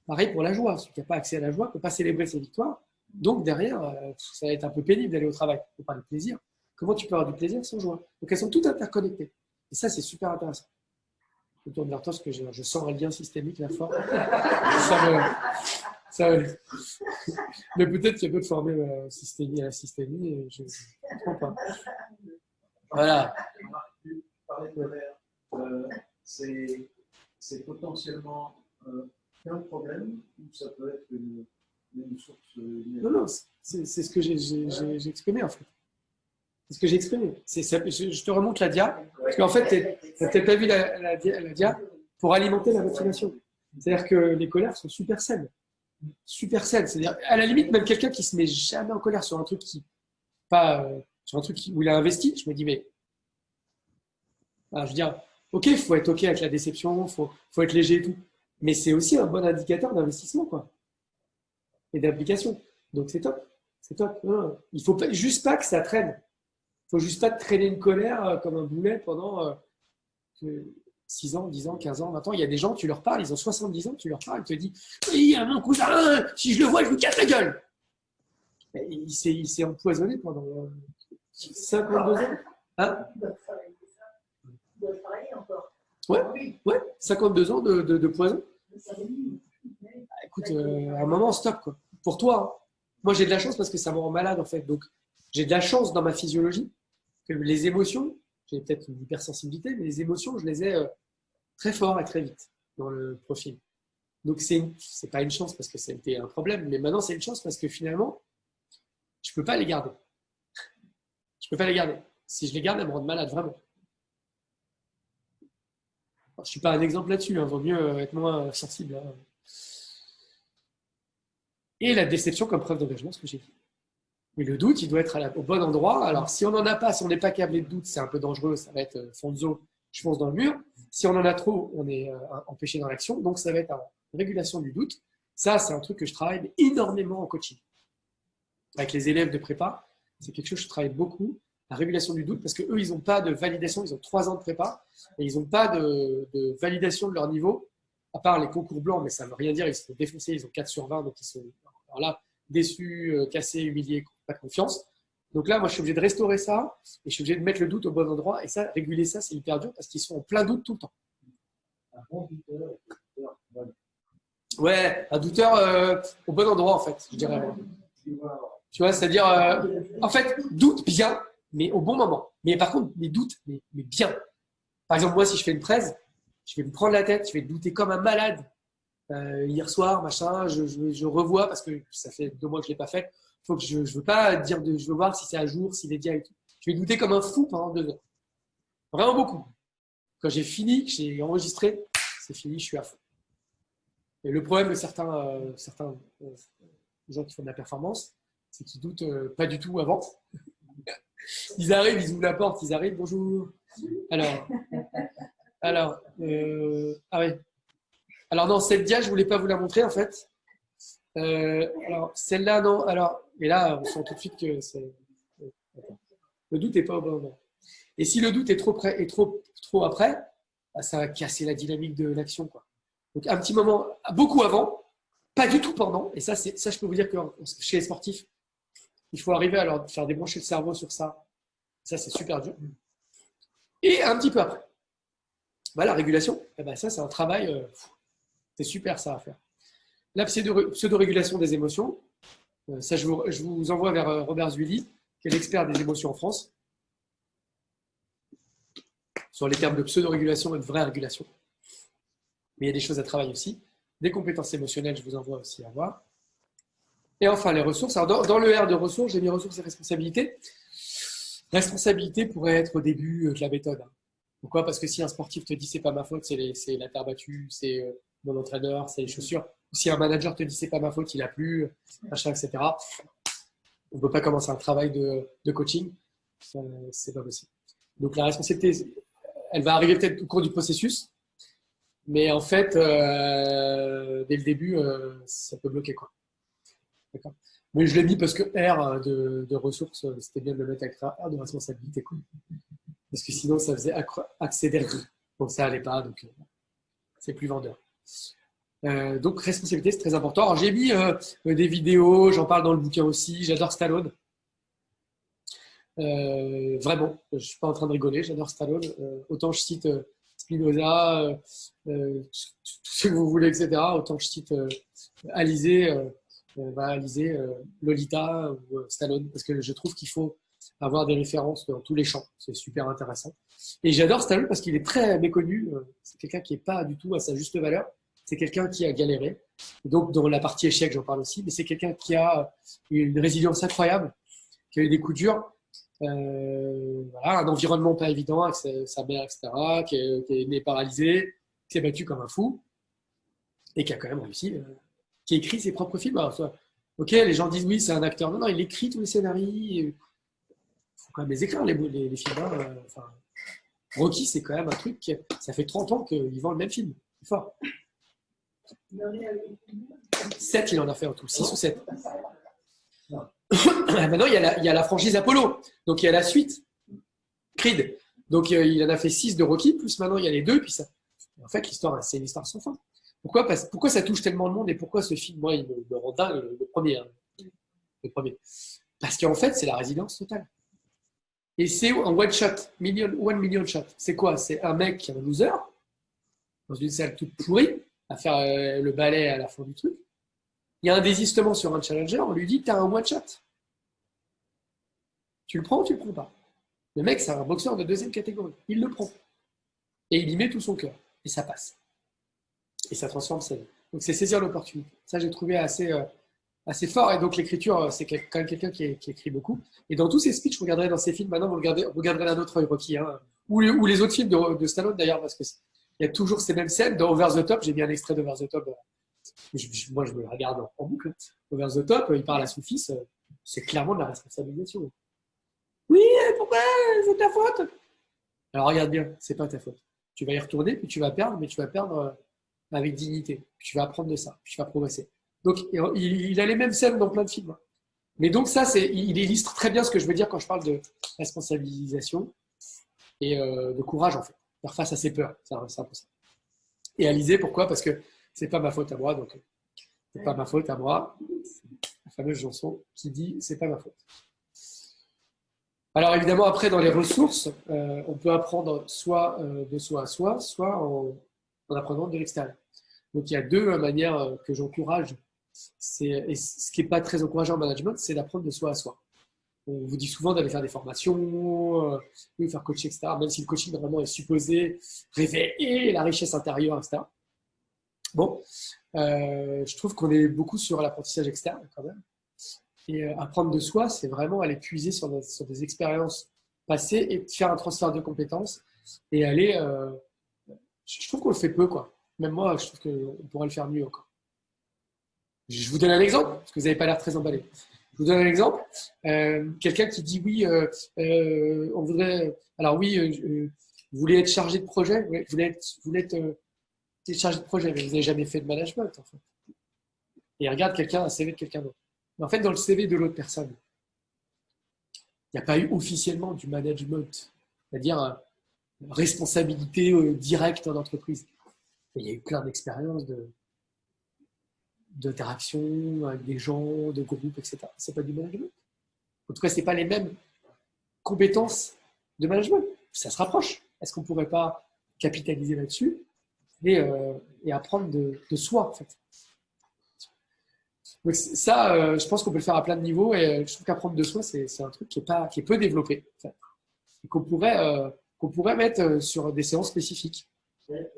Pareil pour la joie. Celui qui n'a pas accès à la joie ne peut pas célébrer ses victoires. Donc derrière, ça va être un peu pénible d'aller au travail. Il faut parler de plaisir. Comment tu peux avoir du plaisir sans joie? Donc elles sont toutes interconnectées. Et ça, c'est super intéressant. Je tourne vers toi parce que je sens un lien systémique là fort. Mais peut-être qu'il y a d'autres formules à la systémie et je ne comprends pas. Voilà. Parler de colère, c'est potentiellement un problème ou ça peut être une source. Non, c'est ce que j'ai exprimé en fait. C'est ce que j'ai exprimé. Je te remonte la dia, parce qu'en fait, tu n'as peut-être pas vu la dia pour alimenter la motivation. C'est-à-dire que les colères sont super saines. Super saines. C'est-à-dire, à la limite, même quelqu'un qui se met jamais en colère sur un truc où il a investi, je me dis, mais. Alors, je veux dire, ok, il faut être ok avec la déception, il faut être léger et tout. Mais c'est aussi un bon indicateur d'investissement, quoi. Et d'application. Donc, c'est top. C'est top. Il ne faut juste pas que ça traîne. Il ne faut juste pas traîner une colère comme un boulet pendant 6 ans, 10 ans, 15 ans, 20 ans. Il y a des gens, tu leur parles, ils ont 70 ans, tu leur parles, ils te disent « Oui, mon cousin, si je le vois, je lui casse la gueule !» Il s'est empoisonné pendant 52 ans. Hein? Il doit travailler encore. Ouais, 52 ans de poison. Écoute, à un moment, stop, quoi. Pour toi. moi, j'ai de la chance parce que ça me rend malade, en fait. Donc, j'ai de la chance dans ma physiologie que les émotions, j'ai peut-être une hypersensibilité, mais les émotions, je les ai très fort et très vite dans le profil. Donc, c'est pas une chance parce que c'était un problème, mais maintenant, c'est une chance parce que finalement, je peux pas les garder. Je peux pas les garder. Si je les garde, elles me rendent malade, vraiment. Alors, je suis pas un exemple là-dessus, hein, vaut mieux être moins sensible. Hein. Et la déception comme preuve d'engagement, ce que j'ai dit. Mais le doute, il doit être au bon endroit. Alors, si on n'en a pas, si on n'est pas câblé de doute, c'est un peu dangereux, ça va être fonzo, je fonce dans le mur. Si on en a trop, on est empêché dans l'action. Donc, ça va être une régulation du doute. Ça, c'est un truc que je travaille énormément en coaching. Avec les élèves de prépa, c'est quelque chose que je travaille beaucoup, la régulation du doute, parce qu'eux, ils n'ont pas de validation, ils ont 3 ans de prépa, et ils n'ont pas de validation de leur niveau, à part les concours blancs, mais ça ne veut rien dire, ils se font défoncer, ils ont 4 sur 20, donc ils sont alors là, déçus, cassés, humiliés, pas de confiance. Donc là, moi, je suis obligé de restaurer ça, et je suis obligé de mettre le doute au bon endroit, et ça, réguler ça, c'est hyper dur, parce qu'ils sont en plein doute tout le temps. Ouais, un douteur au bon endroit, en fait, je dirais. Tu vois, c'est-à-dire, en fait, doute bien, mais au bon moment. Mais par contre, mais doute, mais bien. Par exemple, moi, si je fais une presse, je vais me prendre la tête, je vais douter comme un malade. Hier soir, machin, je revois parce que ça fait 2 mois que je ne l'ai pas fait. Faut que je veux pas dire, je veux voir si c'est à jour, s'il est bien et tout. Je vais douter comme un fou pendant 2 heures. Vraiment beaucoup. Quand j'ai fini, j'ai enregistré, c'est fini, je suis à fond. Et le problème de certains gens qui font de la performance, c'est qu'ils doutent pas du tout avant. Ils arrivent, ils ouvrent la porte, ils arrivent, bonjour. Alors, ah ouais. Alors non, cette dia, je voulais pas vous la montrer en fait. Alors celle-là, non. Alors, et là, on sent tout de suite que c'est. Le doute n'est pas au bon moment. Et si le doute est trop près et trop après, bah, ça va casser la dynamique de l'action, quoi. Donc un petit moment, beaucoup avant, pas du tout pendant. Et ça, je peux vous dire que chez les sportifs, il faut arriver à leur faire débrancher le cerveau sur ça. Ça, c'est super dur. Et un petit peu après. Bah, la régulation, eh ben, ça, c'est un travail, c'est super ça à faire. La pseudo-régulation des émotions, ça, je vous envoie vers Robert Zuili, qui est l'expert des émotions en France, sur les termes de pseudo-régulation et de vraie régulation. Mais il y a des choses à travailler aussi. Des compétences émotionnelles, je vous envoie aussi à voir. Et enfin, les ressources. Alors, dans le R de ressources, j'ai mis ressources et responsabilités. Responsabilité pourrait être au début de la méthode. Pourquoi? Parce que si un sportif te dit c'est pas ma faute, c'est la terre battue, c'est mon entraîneur, c'est les chaussures. Ou si un manager te dit c'est pas ma faute, il a plu, machin, etc. On ne peut pas commencer un travail de coaching. C'est pas possible. Donc la responsabilité, elle va arriver peut-être au cours du processus. Mais en fait, dès le début, ça peut bloquer, quoi. D'accord. Mais je l'ai mis parce que R de ressources, c'était bien de le mettre avec R de responsabilité, quoi. Parce que sinon, ça faisait accélérer. Donc ça n'allait pas, donc c'est plus vendeur. Donc responsabilité, c'est très important. Alors j'ai mis des vidéos, j'en parle dans le bouquin aussi. J'adore Stallone. Vraiment, je ne suis pas en train de rigoler, j'adore Stallone. Autant je cite Spinoza, tout ce que vous voulez, etc. Autant je cite Alizé, Lolita ou Stallone, parce que je trouve qu'il faut avoir des références dans tous les champs. C'est super intéressant. Et j'adore Stallone parce qu'il est très méconnu. C'est quelqu'un qui n'est pas du tout à sa juste valeur. C'est quelqu'un qui a galéré. Et donc, dans la partie échec, j'en parle aussi, mais c'est quelqu'un qui a une résilience incroyable, qui a eu des coups durs. Voilà, un environnement pas évident avec sa mère, etc., qui est né paralysé, qui s'est battu comme un fou et qui a quand même réussi, qui écrit ses propres films. Alors, ok, les gens disent oui, c'est un acteur. Non, il écrit tous les scénarios. Il faut quand même les écrire, les films. Enfin, Rocky, c'est quand même un truc, ça fait 30 ans qu'ils vendent le même film. C'est fort. 7, il en a fait en tout, 6 ou 7. Maintenant, il y a la franchise Apollo. Donc, il y a la suite, Creed. Donc, il en a fait 6 de Rocky, plus maintenant, il y a les 2. Puis ça. En fait, l'histoire, c'est une histoire sans fin. Pourquoi ça touche tellement le monde et pourquoi ce film, moi, il me rend dingue, le premier. Hein. Le premier. Parce qu'en fait, c'est la résilience totale. Et c'est un one shot, 1 million shot. C'est quoi? C'est un mec qui est un loser, dans une salle toute pourrie, à faire le balai à la fin du truc. Il y a un désistement sur un challenger, on lui dit, tu as un one-shot. Tu le prends ou tu le prends pas? Le mec, c'est un boxeur de deuxième catégorie. Il le prend. Et il y met tout son cœur. Et ça passe. Et ça transforme sa vie. Donc, c'est saisir l'opportunité. Ça, j'ai trouvé assez fort. Et donc, l'écriture, c'est quand même quelqu'un qui écrit beaucoup. Et dans tous ses speeches, vous regarderez dans ses films, maintenant, vous regarderez d'un autre œil, Rocky. Hein, ou les autres films de Stallone, d'ailleurs, parce qu'il y a toujours ces mêmes scènes. Dans Over the Top, j'ai mis un extrait d'Over the Top. Moi, je me le regarde en boucle. Over the Top, il parle à son fils. C'est clairement de la responsabilisation. Oui, pourquoi? C'est ta faute. Alors, regarde bien, c'est pas ta faute. Tu vas y retourner, puis tu vas perdre, mais tu vas perdre avec dignité. Puis tu vas apprendre de ça, puis tu vas progresser. Donc, il a les mêmes scènes dans plein de films. Mais donc, ça, il illustre très bien ce que je veux dire quand je parle de responsabilisation et de courage, en fait. Faire face à ses peurs, c'est un peu ça. Et Alizé, pourquoi? Parce que c'est pas ma faute à moi, donc c'est pas ma faute à moi. C'est la fameuse chanson qui dit c'est pas ma faute. Alors évidemment, après, dans les ressources, on peut apprendre soit de soi à soi, soit en apprenant de l'extérieur. Donc il y a deux manières que j'encourage. Et ce qui n'est pas très encourageant en management, c'est d'apprendre de soi à soi. On vous dit souvent d'aller faire des formations, faire coacher, etc. Même si le coaching normalement est supposé révéler la richesse intérieure, etc. Bon, je trouve qu'on est beaucoup sur l'apprentissage externe quand même. Et apprendre de soi, c'est vraiment aller puiser sur des expériences passées et faire un transfert de compétences et aller. Je trouve qu'on le fait peu, quoi. Même moi, je trouve qu'on pourrait le faire mieux encore. Je vous donne un exemple, parce que vous n'avez pas l'air très emballé. Je vous donne un exemple. Quelqu'un qui dit oui, on voudrait. Alors oui, vous voulez être chargé de projet, vous voulez être chargé de projet, mais vous n'avez jamais fait de management, en fait. Et regarde un CV de quelqu'un d'autre. Mais en fait, dans le CV de l'autre personne, il n'y a pas eu officiellement du management, c'est-à-dire responsabilité directe en entreprise. Il y a eu plein d'expériences d'interaction avec des gens, de groupes, etc. C'est pas du management. En tout cas, c'est pas les mêmes compétences de management. Ça se rapproche. Est-ce qu'on pourrait pas capitaliser là-dessus et apprendre de soi, en fait? Donc ça, je pense qu'on peut le faire à plein de niveaux et je trouve qu'apprendre de soi, c'est un truc qui est peu développé, en fait, et qu'on pourrait mettre sur des séances spécifiques. C'est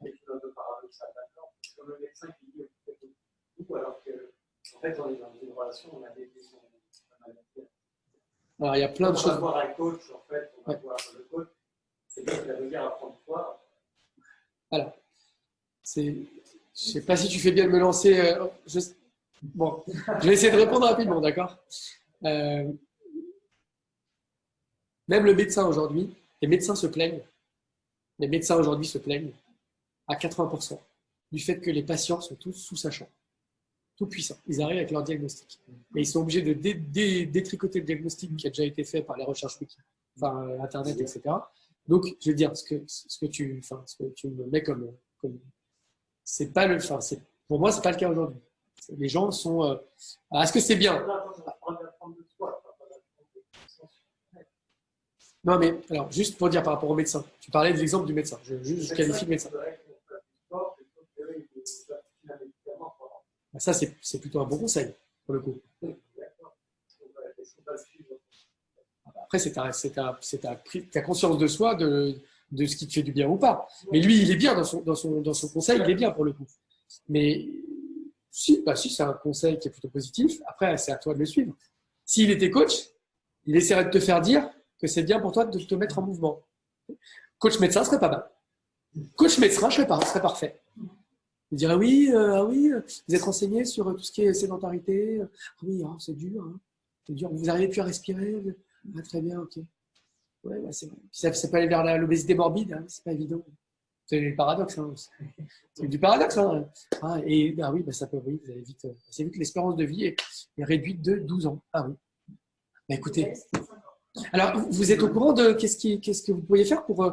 quelque chose de paradoxal, d'accord? Comme le médecin qui dit tout, alors qu'en fait, on est dans une relation, on a des questions. Alors, il y a plein de choses. On va voir un coach, en fait, on va voir le coach. C'est bien qu'il a dire apprendre soi. Alors, je ne sais pas si tu fais bien de me lancer. Bon, je vais essayer de répondre rapidement, d'accord? Même le médecin aujourd'hui, les médecins aujourd'hui se plaignent à 80% du fait que les patients sont tous sous sachants, tout puissants. Ils arrivent avec leur diagnostic. Mais ils sont obligés de détricoter le diagnostic qui a déjà été fait par les recherches wiki, enfin Internet, etc. Donc, je veux dire, ce que tu me mets comme c'est pas le, pour moi, c'est pas le cas aujourd'hui. Les gens sont. Est-ce que c'est bien? Non, mais alors, juste pour dire par rapport au médecin, tu parlais de l'exemple du médecin. Je qualifie le médecin. Ça, c'est plutôt un bon conseil, pour le coup. Après, c'est ta conscience de soi, de ce qui te fait du bien ou pas. Mais lui, il est bien dans son conseil, il est bien pour le coup. Mais si c'est un conseil qui est plutôt positif, après, c'est à toi de le suivre. S'il était coach, il essaierait de te faire dire que c'est bien pour toi de te mettre en mouvement. Coach médecin serait pas mal. Coach médecin serait parfait. Il dirait oui, vous êtes renseigné sur tout ce qui est sédentarité. Oui, c'est dur. C'est dur. Vous n'arrivez plus à respirer. Très bien, ok. Ouais, c'est vrai. Ça peut aller vers l'obésité morbide, c'est pas évident. C'est du paradoxe. C'est du paradoxe. Oui, ça peut, oui, vous allez vite. C'est vite, l'espérance de vie est réduite de 12 ans. Ah oui. Bah, écoutez. Alors, vous êtes au courant de qu'est-ce que vous pourriez faire pour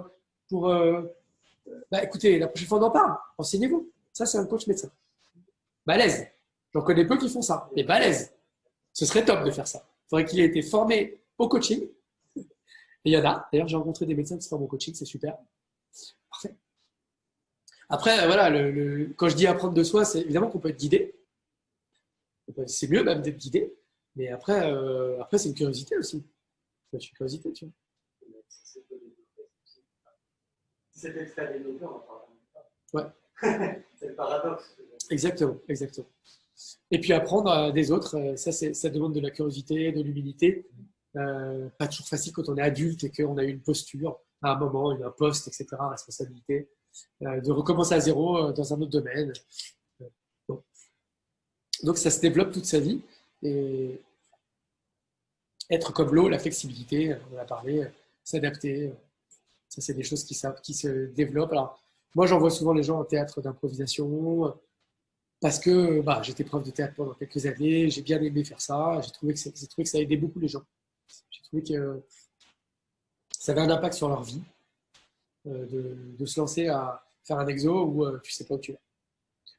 écoutez, la prochaine fois on en parle. Renseignez-vous. Ça, c'est un coach médecin. Balèze. J'en connais peu qui font ça, mais balèze. Ce serait top de faire ça. Il faudrait qu'il ait été formé au coaching. Et il y en a. D'ailleurs, j'ai rencontré des médecins qui se forment au coaching, c'est super. Parfait. Après, voilà, quand je dis apprendre de soi, c'est évidemment qu'on peut être guidé. C'est mieux même d'être guidé, mais après, c'est une curiosité aussi. C'est une curiosité, tu vois. C'était très développé, on en parle. Ouais. C'est le paradoxe. Exactement, exactement. Et puis apprendre des autres, ça demande de la curiosité, de l'humilité. Pas toujours facile quand on est adulte et qu'on a eu une posture à un moment, un poste, etc., responsabilité, de recommencer à zéro dans un autre domaine. Bon. Donc ça se développe toute sa vie. Et être comme l'eau, la flexibilité, on en a parlé, s'adapter, ça c'est des choses qui se développent. Alors, moi j'envoie souvent les gens en théâtre d'improvisation parce que j'étais prof de théâtre pendant quelques années, j'ai bien aimé faire ça, j'ai trouvé que ça aidait beaucoup les gens. J'ai trouvé que ça avait un impact sur leur vie de se lancer à faire un exo où tu sais pas où tu vas.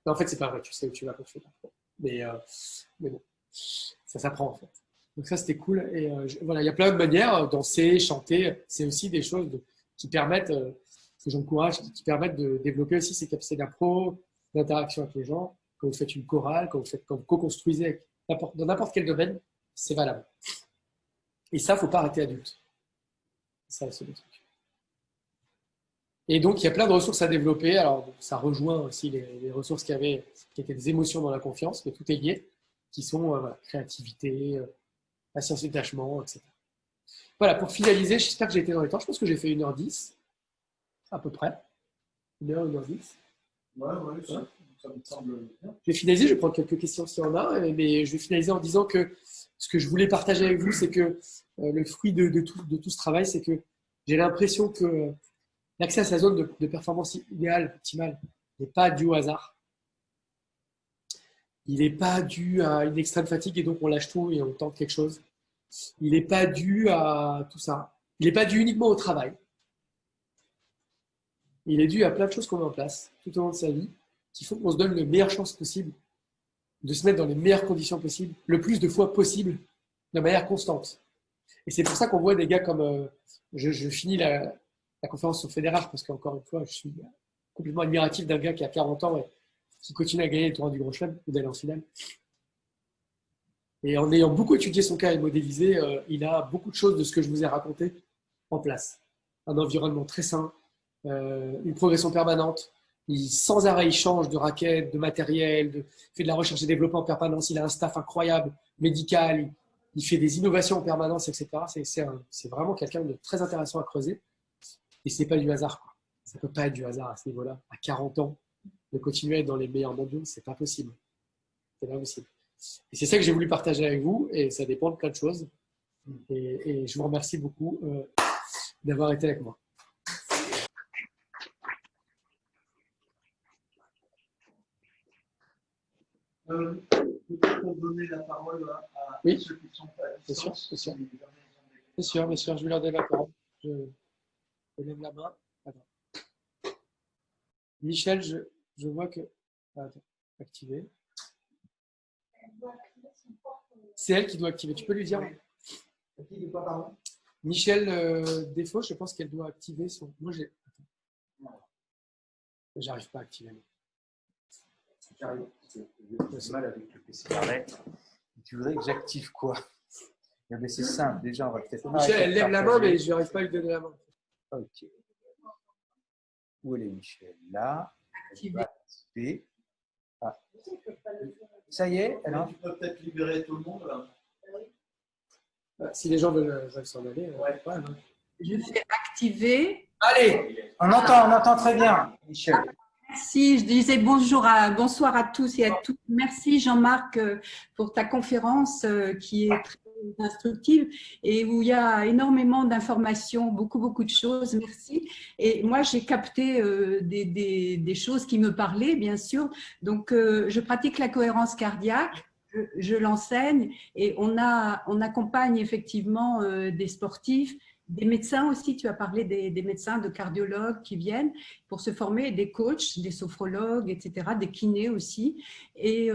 Mais en fait, c'est pas vrai, tu sais où tu vas quand tu fais pas. Mais bon, ça s'apprend en fait. Donc ça, c'était cool. Et voilà, il y a plein de manières, danser, chanter, c'est aussi des choses qui permettent, que j'encourage, qui permettent de développer aussi ces capacités d'impro, d'interaction avec les gens. Quand vous faites une chorale, quand vous co-construisez dans n'importe quel domaine, c'est valable. Et ça, il ne faut pas arrêter adulte. C'est ça, c'est le truc. Et donc, il y a plein de ressources à développer. Alors, ça rejoint aussi les ressources qui étaient des émotions dans la confiance, mais tout est lié, qui sont créativité, patience et détachement, etc. Voilà, pour finaliser, j'espère que j'ai été dans les temps. Je pense que j'ai fait 1h10, à peu près. 1h, 1h10. Ouais, ça me semble bien. Je vais finaliser, je vais prendre quelques questions s'il y en a, mais je vais finaliser en disant que ce que je voulais partager avec vous, c'est que le fruit de tout ce travail, c'est que j'ai l'impression que l'accès à sa zone de performance idéale, optimale, n'est pas dû au hasard. Il n'est pas dû à une extrême fatigue et donc on lâche tout et on tente quelque chose. Il n'est pas dû à tout ça. Il n'est pas dû uniquement au travail. Il est dû à plein de choses qu'on met en place tout au long de sa vie qui font qu'on se donne les meilleures chances possibles de se mettre dans les meilleures conditions possibles, le plus de fois possible, de manière constante. Et c'est pour ça qu'on voit des gars comme… je finis la conférence sur Federer parce qu'encore une fois, je suis complètement admiratif d'un gars qui a 40 ans et qui continue à gagner le tournoi du Grand Chelem ou d'aller en finale. Et en ayant beaucoup étudié son cas et modélisé, il a beaucoup de choses de ce que je vous ai raconté en place. Un environnement très sain, une progression permanente. Sans arrêt, il change de raquette, de matériel, fait de la recherche et développement en permanence. Il a un staff incroyable, médical, il fait des innovations en permanence, etc. C'est vraiment quelqu'un de très intéressant à creuser. Et ce n'est pas du hasard, quoi. Ça ne peut pas être du hasard à ce niveau-là. À 40 ans, de continuer à être dans les meilleurs mondiaux, ce n'est pas possible. C'est pas possible. Et c'est ça que j'ai voulu partager avec vous, et ça dépend de plein de choses. Et je vous remercie beaucoup d'avoir été avec moi. Pour donner la parole à ceux qui sont à distance. Bien sûr, je vais leur donner la parole. Je lève la main. Attends. Michel, je vois que… Attends, activer. C'est elle qui doit activer. Tu peux lui dire. Michel Défaut, je pense qu'elle doit activer son… Moi, j'arrive pas à activer. J'ai mal avec le PC. Tu voudrais que j'active quoi? Mais c'est simple, déjà, on va peut-être… Michel, elle lève la main, mais je n'arrive pas à lui donner la main. Ok. Où elle est, Michel? Là. Activer. Ah. Ça y est, alors tu peux peut-être libérer tout le monde là. Si les gens veulent s'en aller. Je fais activer. Allez, on entend très bien, Michel. Merci, je disais bonsoir à tous et à toutes. Merci Jean-Marc pour ta conférence qui est très instructive et où il y a énormément d'informations, beaucoup de choses. Merci. Et moi, j'ai capté des choses qui me parlaient, bien sûr. Donc, je pratique la cohérence cardiaque. Je l'enseigne et on accompagne effectivement des sportifs, des médecins aussi. Tu as parlé des médecins, de cardiologues qui viennent pour se former, des coachs, des sophrologues, etc., des kinés aussi. Et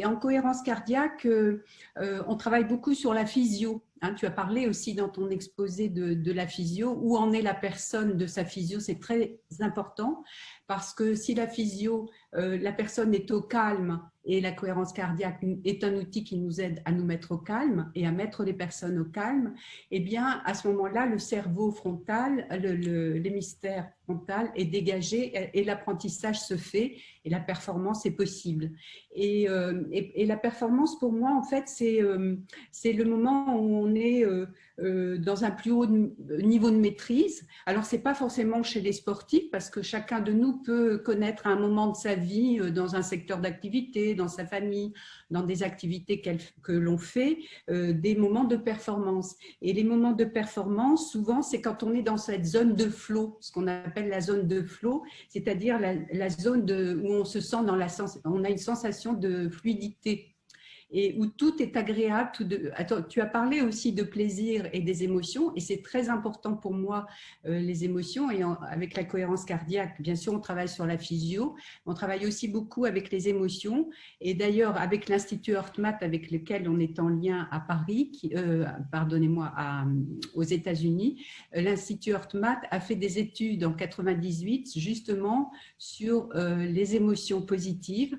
en cohérence cardiaque, on travaille beaucoup sur la physio. Hein, tu as parlé aussi dans ton exposé de la physio. Où en est la personne de sa physio? C'est très important parce que si la physio la personne est au calme et la cohérence cardiaque est un outil qui nous aide à nous mettre au calme et à mettre les personnes au calme, eh bien, à ce moment-là, le cerveau frontal, l'hémisphère frontal est dégagé et l'apprentissage se fait et la performance est possible. Et la performance, pour moi, en fait, c'est le moment où on est dans un plus haut niveau de maîtrise. Alors, ce n'est pas forcément chez les sportifs, parce que chacun de nous peut connaître à un moment de sa vie, dans un secteur d'activité, dans sa famille, dans des activités que l'on fait, des moments de performance. Et les moments de performance, souvent, c'est quand on est dans cette zone de flow, ce qu'on appelle la zone de flow, c'est-à-dire la zone où on se sent on a une sensation de fluidité et où tout est agréable. Attends, tu as parlé aussi de plaisir et des émotions, et c'est très important pour moi, les émotions, et avec la cohérence cardiaque, bien sûr, on travaille sur la physio, on travaille aussi beaucoup avec les émotions, et d'ailleurs, avec l'Institut HeartMath, avec lequel on est en lien à Paris, pardonnez-moi, aux États-Unis, l'Institut HeartMath a fait des études en 98, justement, sur les émotions positives,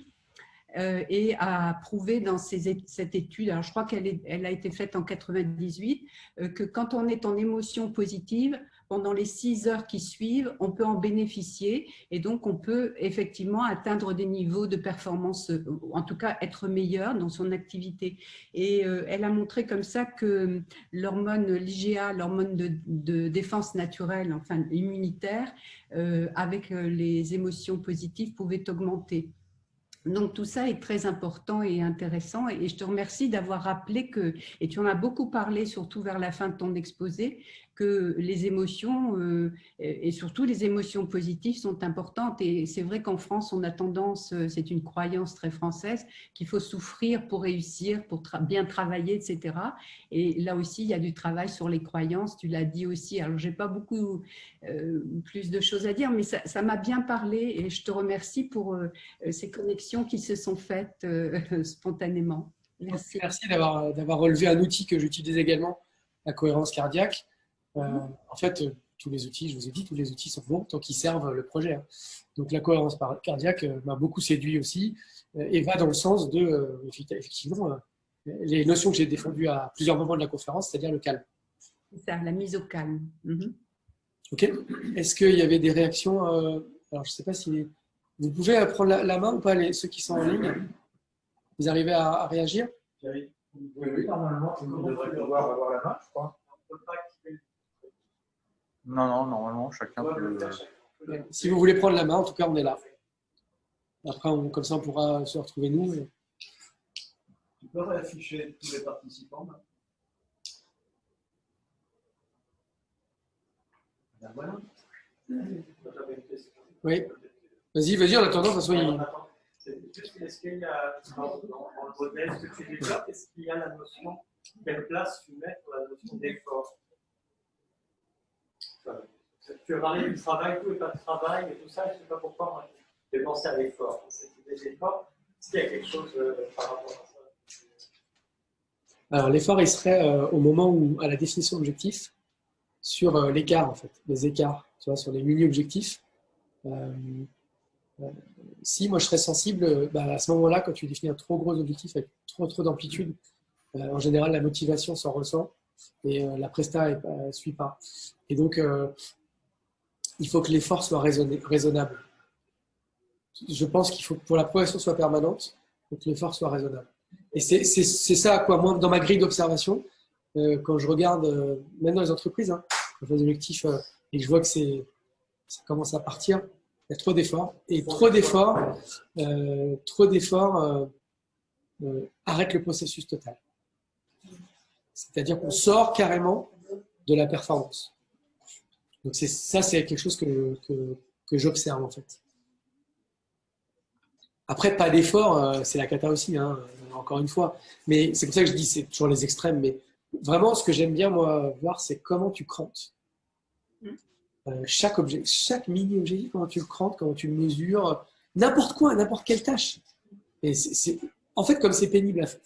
et a prouvé dans cette étude, alors je crois qu'elle a été faite en 98, que quand on est en émotion positive, pendant les 6 heures qui suivent, on peut en bénéficier et donc on peut effectivement atteindre des niveaux de performance, en tout cas être meilleur dans son activité. Et elle a montré comme ça que l'hormone l'IGA, l'hormone de défense naturelle, enfin immunitaire, avec les émotions positives pouvait augmenter. Donc, tout ça est très important et intéressant, et je te remercie d'avoir rappelé et tu en as beaucoup parlé, surtout vers la fin de ton exposé, que les émotions, et surtout les émotions positives, sont importantes. Et c'est vrai qu'en France, on a tendance, c'est une croyance très française, qu'il faut souffrir pour réussir, pour bien travailler, etc. Et là aussi, il y a du travail sur les croyances, tu l'as dit aussi. Alors, je n'ai pas beaucoup plus de choses à dire, mais ça m'a bien parlé, et je te remercie pour ces connexions qui se sont faites spontanément. Merci. Merci d'avoir relevé un outil que j'utilise également, la cohérence cardiaque. En fait, tous les outils, je vous ai dit, tous les outils sont bons tant qu'ils servent le projet. Donc la cohérence cardiaque m'a beaucoup séduit aussi et va dans le sens de, effectivement, les notions que j'ai défendues à plusieurs moments de la conférence, c'est-à-dire le calme. C'est ça, la mise au calme. Ok. Est-ce qu'il y avait des réactions alors, je ne sais pas si… Vous pouvez prendre la main ou pas, ceux qui sont en ligne? Vous arrivez à réagir? Oui, normalement, on devrait pouvoir avoir la main, je crois. Non, normalement, chacun peut… Si vous voulez prendre la main, en tout cas, on est là. Après, comme ça, on pourra se retrouver nous. Tu peux réafficher tous les participants. Ben voilà. Oui. Vas-y, en attendant, de toute façon, Est-ce qu'il y a, dans le modèle que tu développes, est-ce qu'il y a la notion, quelle place tu mets pour la notion d'effort? Tu as parlé du travail, tout et pas de travail et tout ça, je ne sais pas pourquoi j'ai pensé à l'effort. Cette idée d'effort, est-ce qu'il y a quelque chose par rapport à ça? Alors, l'effort, il serait au moment où, à la définition d'objectifs, sur l'écart, en fait, les écarts, tu vois, sur les mini-objectifs. Si moi je serais sensible, à ce moment-là, quand tu définis un trop gros objectif avec trop d'amplitude, en général la motivation s'en ressent et la presta ne suit pas. Et donc il faut que l'effort soit raisonnable. Je pense qu'il faut que pour la progression soit permanente, il faut que l'effort soit raisonnable. Et c'est ça à quoi moi, dans ma grille d'observation, quand je regarde, même dans les entreprises, quand je fais des objectifs et que je vois que ça commence à partir, il y a trop d'efforts. Et trop d'efforts arrête le processus total. C'est-à-dire qu'on sort carrément de la performance. Donc ça, c'est quelque chose que j'observe en fait. Après, pas d'effort, c'est la cata aussi, encore une fois. Mais c'est pour ça que je dis c'est toujours les extrêmes. Mais vraiment, ce que j'aime bien moi voir, c'est comment tu crantes. Chaque mini-objectif, comment tu le crantes, comment tu le mesures, n'importe quoi, n'importe quelle tâche. Et en fait, comme c'est pénible à faire,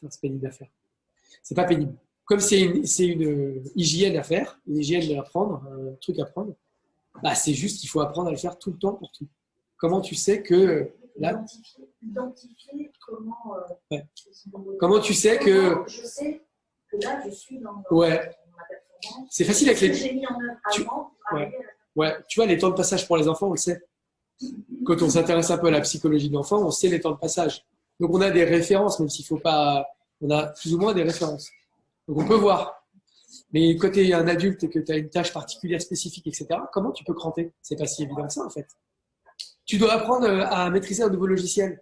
c'est pas pénible. Comme c'est une hygiène à faire, une hygiène à apprendre, un truc à apprendre, c'est juste qu'il faut apprendre à le faire tout le temps pour tout. Comment tu sais que Là, Identifier comment. ouais. Comment tu sais que. Comment je sais que là, je suis dans Ouais. ma performance. C'est facile avec les. Ce que j'ai mis en œuvre avant pour arriver à la Ouais, tu vois, les temps de passage pour les enfants, on le sait. Quand on s'intéresse un peu à la psychologie de l'enfant, on sait les temps de passage. Donc, on a des références, même s'il ne faut pas. On a plus ou moins des références. Donc, on peut voir. Mais quand tu es un adulte et que tu as une tâche particulière, spécifique, etc., comment tu peux cranter? C'est pas si évident que ça, en fait. Tu dois apprendre à maîtriser un nouveau logiciel.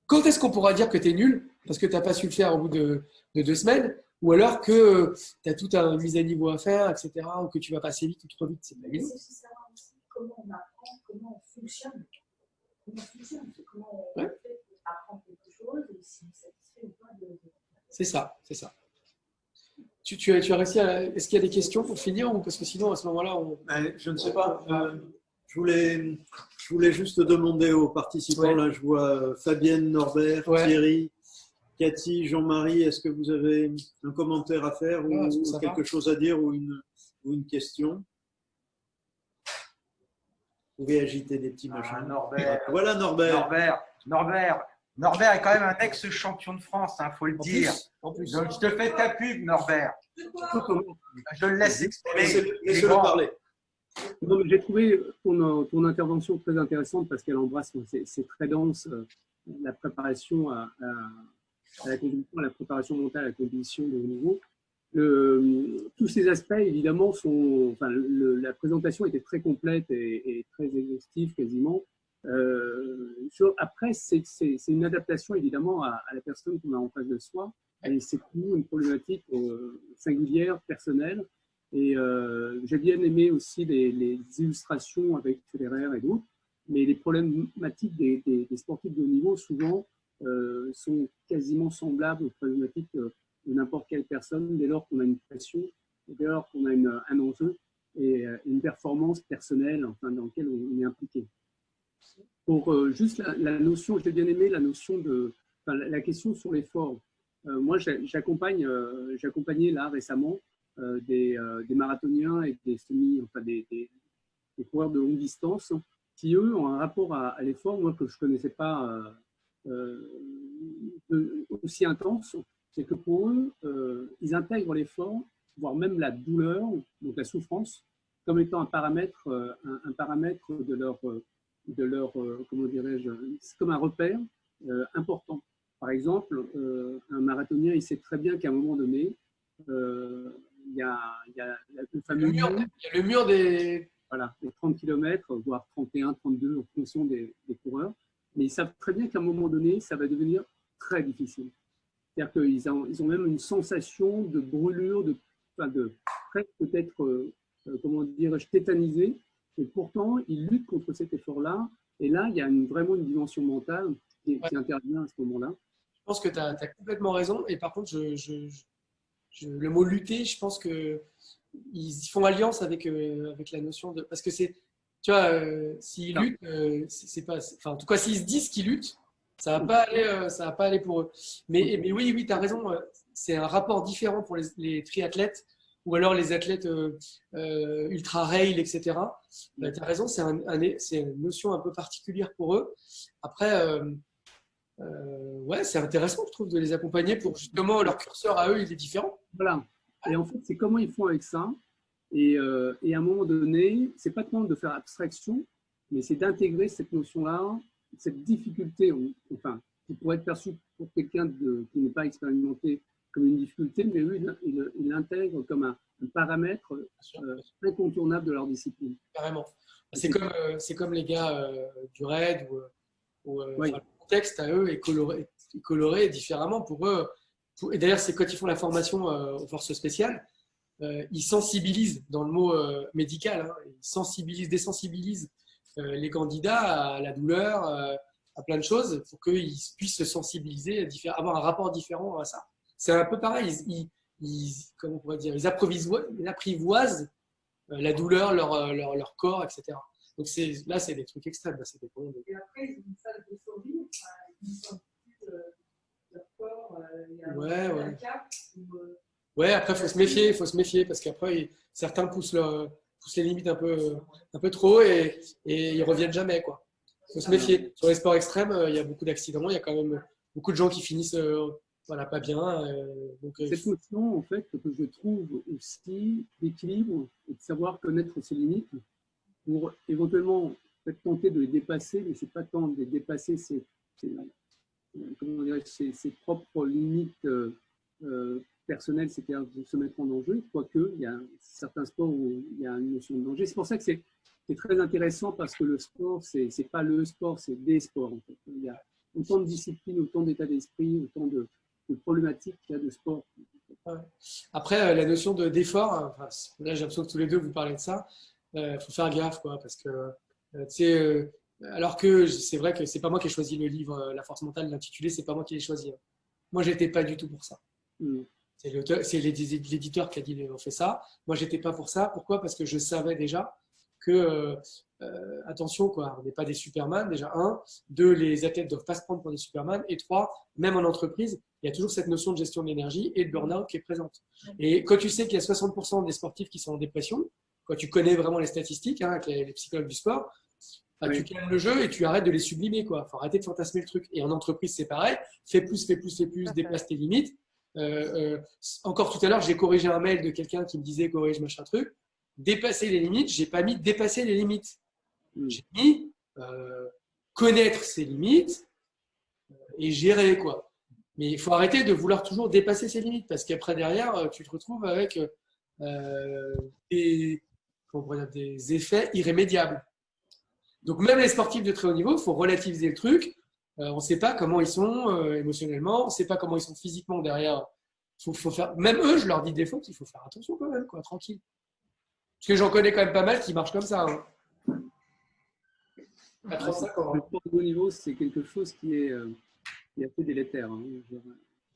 Quand est-ce qu'on pourra dire que tu es nul parce que tu n'as pas su le faire au bout de 2 semaines, ou alors que tu as toute une mise à niveau à faire, etc., ou que tu vas passer vite ou trop vite? C'est pas évident. C'est aussi savoir aussi comment on apprend, comment on fonctionne. Comment on fonctionne, comment on Ouais. fait pour apprendre quelque chose et si on est satisfait ou pas de. C'est ça, c'est ça. Tu as réussi à. Est-ce qu'il y a des questions pour finir ou parce que sinon à ce moment-là on. Je ne sais pas. Je voulais juste demander aux participants. Ouais. Là, je vois Fabienne, Norbert, Ouais. Thierry, Cathy, Jean-Marie. Est-ce que vous avez un commentaire à faire ou ça quelque va. chose à dire ou une question? Vous pouvez agiter des petits machins. Norbert. Voilà Norbert. Norbert est quand même un ex-champion de France, il faut le dire. En plus. Donc, je te fais ta pub, Norbert. Je le laisse exprimer. Laissez-le parler. Non, mais j'ai trouvé ton intervention très intéressante parce qu'elle embrasse, c'est très dense, la préparation à la compétition, à la préparation mentale à la compétition de haut niveau. Tous ces aspects, évidemment, la présentation était très complète et très exhaustive quasiment. Après, c'est une adaptation évidemment à la personne qu'on a en face de soi. Et c'est toujours une problématique singulière, personnelle. Et j'ai bien aimé aussi les illustrations avec Federer et d'autres. Mais les problématiques des sportifs de haut niveau, souvent, sont quasiment semblables aux problématiques de n'importe quelle personne dès lors qu'on a une pression, dès lors qu'on a un enjeu et une performance personnelle dans laquelle on est impliqué. Pour juste la notion, j'ai bien aimé la notion la question sur l'effort. Moi, j'accompagnais là récemment des marathoniens et des coureurs de longue distance qui, eux, ont un rapport à l'effort, moi, que je ne connaissais pas aussi intense. C'est que pour eux, ils intègrent l'effort, voire même la douleur, donc la souffrance, comme étant un paramètre de leur comment dirais-je, c'est comme un repère important. Par exemple, un marathonien, il sait très bien qu'à un moment donné, il y a le fameux le mur des… Voilà, les 30 km, voire 31, 32 en fonction des coureurs. Mais ils savent très bien qu'à un moment donné, ça va devenir très difficile. C'est-à-dire qu'ils ont même une sensation de brûlure, de presque peut-être, comment dirais-je, tétanisé. Et pourtant, ils luttent contre cet effort-là. Et là, il y a vraiment une dimension mentale qui intervient à ce moment-là. Je pense que tu as complètement raison. Et par contre, le mot lutter, je pense qu'ils font alliance avec la notion de… Parce que c'est… Tu vois, s'ils luttent, c'est pas… Enfin, en tout cas, s'ils se disent qu'ils luttent, ça va pas aller pour eux. Mais oui, tu as raison. C'est un rapport différent pour les triathlètes ou alors les athlètes ultra-rail, etc. Tu as raison, c'est une notion un peu particulière pour eux. Après… c'est intéressant, je trouve, de les accompagner pour justement leur curseur à eux, il est différent. Voilà. Et en fait, c'est comment ils font avec ça. Et à un moment donné, c'est pas tant de faire abstraction, mais c'est d'intégrer cette notion-là, cette difficulté, qui pourrait être perçue pour quelqu'un qui n'est pas expérimenté comme une difficulté, mais eux, ils l'intègrent comme un paramètre incontournable de leur discipline. Carrément. C'est comme les gars du RAID ou oui. Le contexte à eux est coloré différemment pour eux. Et d'ailleurs, c'est quand ils font la formation aux forces spéciales, ils sensibilisent dans le mot médical, ils désensibilisent les candidats à la douleur, à plein de choses, pour qu'ils puissent se sensibiliser, avoir un rapport différent à ça. C'est un peu pareil, comment on pourrait dire, ils apprivoisent la douleur, leur corps, etc. Donc là, c'est des trucs extrêmes. Là, Et après, ils ont une salle de survie, ils sont plus leur corps, il y a un cap. Ouais, après, il faut se méfier parce qu'après, certains poussent les limites un peu trop et ils reviennent jamais, quoi. faut se méfier. Sur les sports extrêmes, il y a beaucoup d'accidents, il y a quand même beaucoup de gens qui finissent voilà, pas bien. Donc, cette notion, en fait, que je trouve aussi d'équilibre et de savoir connaître ses limites pour éventuellement peut-être tenter de les dépasser, mais c'est pas tant de les dépasser, c'est ses propres limites personnelles, c'est-à-dire de se mettre en danger, quoique il y a certains sports où il y a une notion de danger. C'est pour ça que c'est très intéressant parce que le sport, c'est pas le sport, c'est des sports. En fait. Il y a autant de disciplines, autant d'états d'esprit, autant de problématiques qu'il y a de sport. Après, la notion d'effort, enfin, là j'ai l'impression que tous les deux vous parlez de ça, faut faire gaffe, quoi, parce que alors que c'est vrai que c'est pas moi qui ai choisi le livre La force mentale, l'intitulé, c'est pas moi qui l'ai choisi. Hein. Moi, j'étais pas du tout pour ça. C'est l'éditeur qui a dit on fait ça. Moi, j'étais pas pour ça. Pourquoi? Parce que je savais déjà que attention, quoi, on n'est pas des Superman, déjà, 1, 2, les athlètes ne doivent pas se prendre pour des Superman, et 3, même en entreprise, il y a toujours cette notion de gestion de l'énergie et de burn-out qui est présente. Et quand tu sais qu'il y a 60% des sportifs qui sont en dépression, quand tu connais vraiment les statistiques, hein, avec les psychologues du sport, bah, tu calmes le jeu et tu arrêtes de les sublimer. Il faut arrêter de fantasmer le truc. Et en entreprise, c'est pareil, fais plus, dépasse tes limites. Encore tout à l'heure, j'ai corrigé un mail de quelqu'un qui me disait corrige machin truc. Dépasser les limites, j'ai pas mis dépasser les limites. J'ai mis connaître ses limites et gérer, quoi. Mais il faut arrêter de vouloir toujours dépasser ses limites parce qu'après derrière, tu te retrouves avec des effets irrémédiables. Donc même les sportifs de très haut niveau, il faut relativiser le truc. On ne sait pas comment ils sont émotionnellement, on ne sait pas comment ils sont physiquement derrière. Faut faire... Même eux, je leur dis des fois qu'il faut faire attention quand même, quoi, tranquille. Parce que j'en connais quand même pas mal qui marchent comme ça. Hein. À 35 ans. Le sport de haut niveau, c'est quelque chose qui est assez délétère. Hein.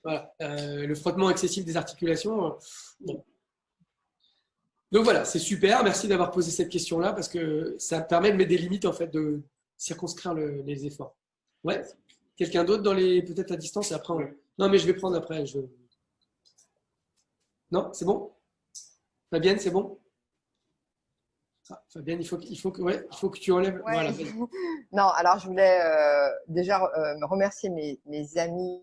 Voilà. Le frottement excessif des articulations. Bon. Donc voilà, c'est super. Merci d'avoir posé cette question-là parce que ça permet de mettre des limites, en fait, de circonscrire les efforts. Ouais. Quelqu'un d'autre dans les peut-être à distance et après Non, mais je vais prendre après. Non, c'est bon. Fabienne, c'est bon. Fabienne, il faut que tu enlèves. Ouais. Voilà. Non, alors je voulais déjà remercier mes amis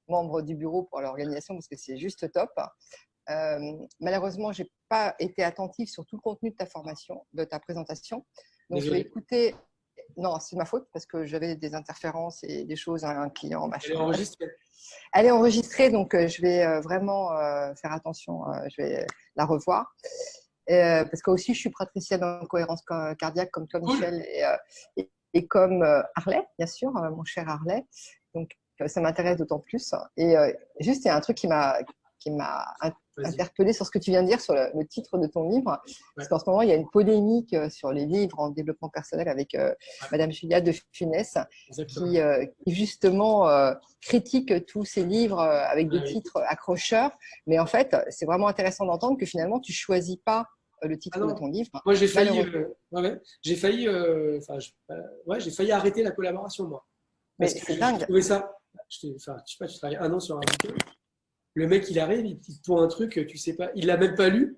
membres du bureau pour l'organisation parce que c'est juste top. Malheureusement, je n'ai pas été attentive sur tout le contenu de ta formation, de ta présentation. Donc, je vais écouter. Non, c'est ma faute parce que j'avais des interférences et des choses à un client, machin. Elle est enregistrée. Elle est enregistrée, donc je vais vraiment faire attention. Je vais la revoir. Parce que aussi, je suis praticienne en cohérence cardiaque comme toi, Michel, et comme Harley, bien sûr, mon cher Harley. Donc, ça m'intéresse d'autant plus. Et juste, il y a un truc qui m'a interpellée sur ce que tu viens de dire sur le titre de ton livre. Parce qu'en ce moment, il y a une polémique sur les livres en développement personnel avec Madame Julia de Funès, qui justement critique tous ces livres avec des titres accrocheurs. Mais en fait, c'est vraiment intéressant d'entendre que finalement, tu ne choisis pas le titre de ton livre. Moi, j'ai failli arrêter la collaboration, moi. Mais c'est dingue. Je trouvais ça. Je sais pas, tu travailles 1 an sur un bouquin. Le mec, il arrive, il te pond un truc, tu sais pas, il l'a même pas lu.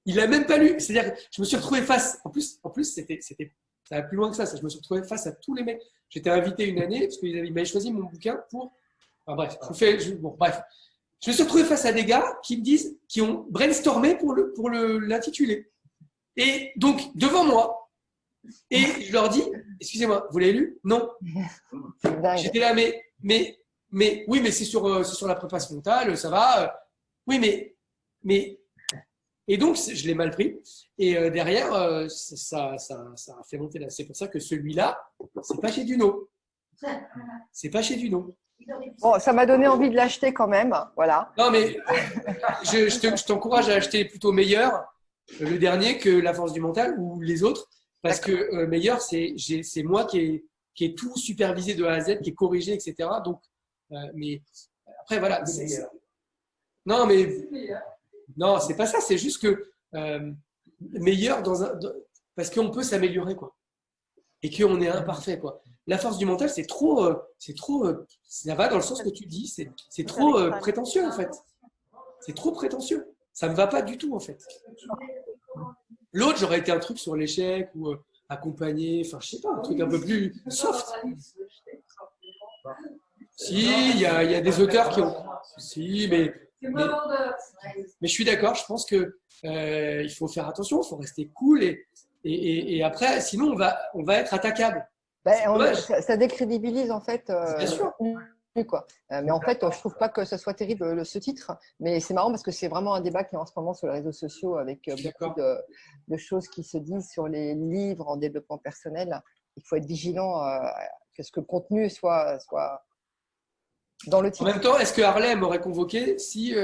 C'est-à-dire que je me suis retrouvé face. En plus, ça va plus loin que ça. Je me suis retrouvé face à tous les mecs. J'étais invité une année parce qu'il m'avait choisi mon bouquin pour. Enfin, bref, bref. Je me suis retrouvé face à des gars qui ont brainstormé pour l'intituler. Et donc, devant moi. Et je leur dis, excusez-moi, vous l'avez lu? Non. J'étais là, mais oui, mais c'est sur la préparation mentale, ça va. Oui, mais. Et donc, je l'ai mal pris. Et derrière, ça a fait monter là. C'est pour ça que celui-là, c'est pas chez Duno. C'est pas chez Duno. Bon, ça m'a donné envie de l'acheter quand même, voilà. Non, mais je t'encourage à acheter plutôt Meilleur, le dernier, que La force du mental ou les autres, parce que Meilleur, c'est moi qui ai tout supervisé de A à Z, qui est corrigé, etc. Donc, mais après, voilà. Non, c'est pas ça. C'est juste que Meilleur parce qu'on peut s'améliorer, quoi. Et qu'on est imparfait, quoi. La force du mental, c'est trop, ça va dans le sens que tu dis, c'est trop prétentieux, en fait. C'est trop prétentieux. Ça me va pas du tout, en fait. L'autre, j'aurais été un truc sur l'échec ou accompagné, enfin, je sais pas, un truc un peu plus soft. Si, il y a des auteurs qui ont. Si, mais je suis d'accord, je pense que il faut faire attention, il faut rester cool et après, sinon on va être attaquable. Ça décrédibilise en fait. Bien sûr. Quoi. Mais en fait, je trouve pas que ce soit terrible ce titre, mais c'est marrant parce que c'est vraiment un débat qui est en ce moment sur les réseaux sociaux avec beaucoup de choses qui se disent sur les livres en développement personnel. Il faut être vigilant que ce que le contenu soit dans le titre. En même temps, est-ce que Harley m'aurait convoqué si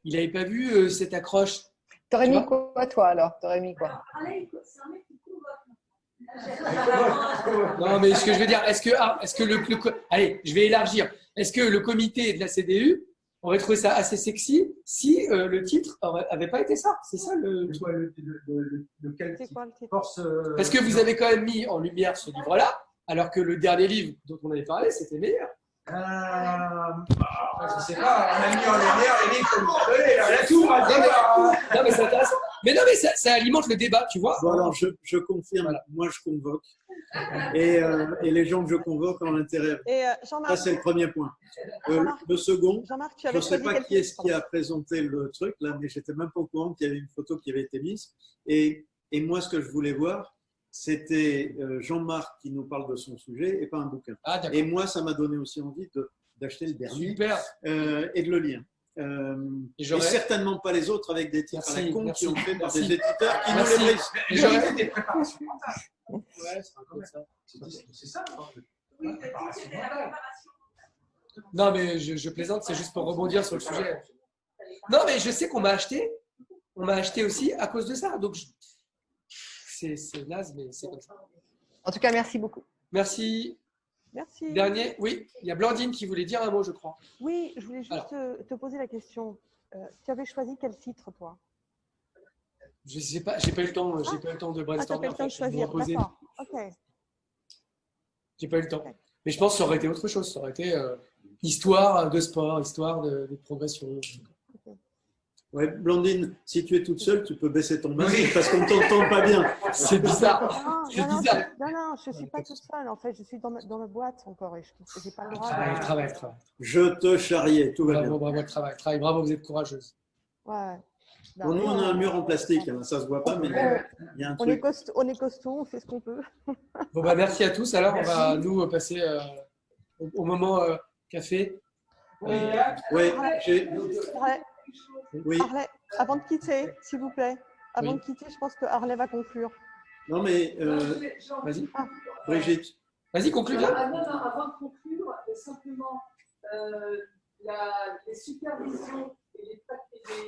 il n'avait pas vu cette accroche? T'aurais mis quoi toi alors? T'aurais mis quoi? Non, mais ce que je veux dire, est-ce que allez, je vais élargir. Est-ce que le comité de la CDU aurait trouvé ça assez sexy si le titre n'avait pas été ça? C'est ça le C'est quoi le titre? Parce que vous avez quand même mis en lumière ce livre-là, alors que le dernier livre dont on avait parlé, c'était meilleur. Je sais pas, on a mis en lumière les livres que vous connaissez, là, tout va dire. Non, mais c'est intéressant. Mais non, mais ça alimente le débat, tu vois. Bon, alors, je confirme, voilà. Moi, je convoque. Et les gens que je convoque ont l'intérêt. Ça, c'est le premier point. Le second, je ne sais pas qui est-ce qui a présenté le truc, là, mais je n'étais même pas au courant qu'il y avait une photo qui avait été mise. Et moi, ce que je voulais voir, c'était Jean-Marc qui nous parle de son sujet et pas un bouquin. Et moi, ça m'a donné aussi envie d'acheter le dernier. Super. Et de le lire. Et certainement pas les autres avec des titres à la con qui ont fait par des éditeurs qui nous les brisent. J'aurais des préparations mentales. Ouais, c'est comme ça. C'est ça, oui, préparation mentale. Non, mais je plaisante, c'est juste pour rebondir sur le sujet. Non, mais je sais qu'on m'a acheté. On m'a acheté aussi à cause de ça. Donc, c'est naze, mais c'est comme ça. En tout cas, merci beaucoup. Merci. Merci. Dernier, oui, il y a Blandine qui voulait dire un mot, je crois. Oui, je voulais juste te poser la question. Tu avais choisi quel titre, toi? Je sais pas, j'ai pas eu le temps, j'ai pas eu le temps de brainstormer. Tu as pas eu le temps de choisir, d'accord. Ok. J'ai pas eu le temps. Mais je pense que ça aurait été autre chose. Ça aurait été histoire de sport, histoire de progression. Ouais, Blandine, si tu es toute seule, tu peux baisser ton masque parce qu'on ne t'entend pas bien. C'est bizarre. Non, je ne suis pas toute seule. En fait, je suis dans ma boîte encore et je pense que je n'ai pas le droit. Travail. Je te charriais, tout va bien. Bravo, le travail. Bravo, vous êtes courageuse. Ouais. Bon, nous, on a un mur en plastique, hein, ça ne se voit pas, mais il y a un truc. On est costaud, on fait ce qu'on peut. Bon, merci à tous. Alors, on va nous passer au moment café. Oui, Oui. Harley, avant de quitter, s'il vous plaît. Avant de quitter, je pense que Harley va conclure. Non, mais vas-y. Brigitte. Vas-y, conclue. Non, avant de conclure, simplement, les supervisions et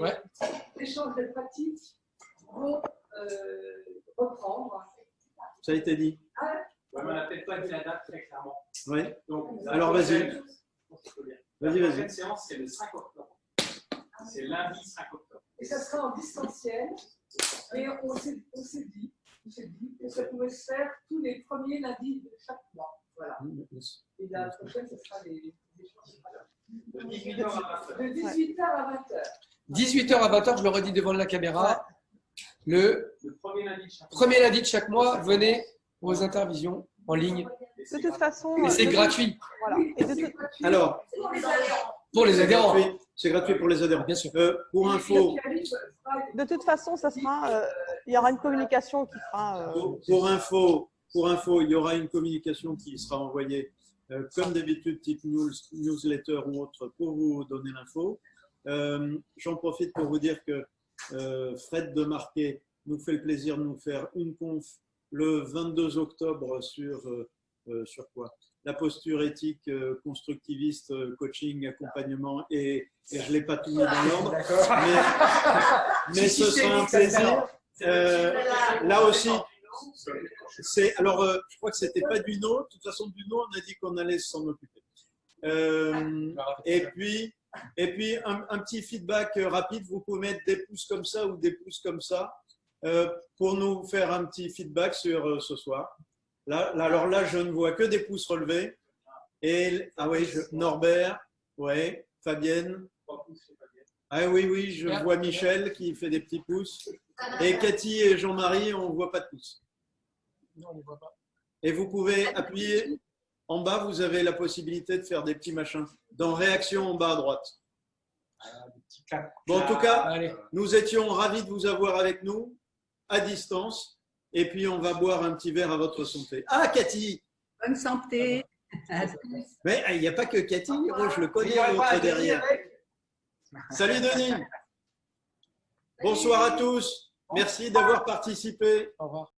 les échanges de pratiques vont reprendre. Ça a été dit. On n'a peut-être pas dit la date très clairement. Oui. Alors, vas-y. La prochaine séance, c'est le 5 octobre. C'est lundi 5 octobre. Et ça sera en distanciel. Et on s'est dit que ça pouvait se faire tous les premiers lundis de chaque mois. Voilà. Et la prochaine, ce sera les échanges. De 18h à 20h. De 18h à 20h. 18h à 20h, je le redis devant la caméra. Le premier lundi de chaque mois, venez aux intervisions en ligne. De toute façon. Et c'est gratuit. Voilà. Alors, pour les adhérents. C'est gratuit pour les adhérents. Bien sûr. Pour info. De toute façon, ça sera. Il y aura une communication qui sera. Pour info, il y aura une communication qui sera envoyée comme d'habitude, type newsletter ou autre, pour vous donner l'info. J'en profite pour vous dire que Fred de Marquet nous fait le plaisir de nous faire une conf le 22 octobre sur quoi? La posture éthique, constructiviste, coaching, accompagnement, et je ne l'ai pas tout mis dans l'ordre, mais ce sera un plaisir. Là aussi, alors je crois que ce n'était pas Duno. De toute façon, Duno, on a dit qu'on allait s'en occuper. Et puis un petit feedback rapide, vous pouvez mettre des pouces comme ça ou des pouces comme ça pour nous faire un petit feedback sur ce soir. Alors là, je ne vois que des pouces relevés. Et, Norbert, ouais, Fabienne. Ah oui, je vois Michel qui fait des petits pouces. Et Cathy et Jean-Marie, on ne voit pas de pouces. Non, on ne voit pas. Et vous pouvez appuyer en bas, vous avez la possibilité de faire des petits machins. Dans réaction en bas à droite. Bon, en tout cas, nous étions ravis de vous avoir avec nous, à distance. Et puis, on va boire un petit verre à votre santé. Ah, Cathy! Bonne santé. Mais il n'y a pas que Cathy, moi je le connais l'autre derrière. Salut Denis. Bonsoir à tous. Merci d'avoir participé. Au revoir.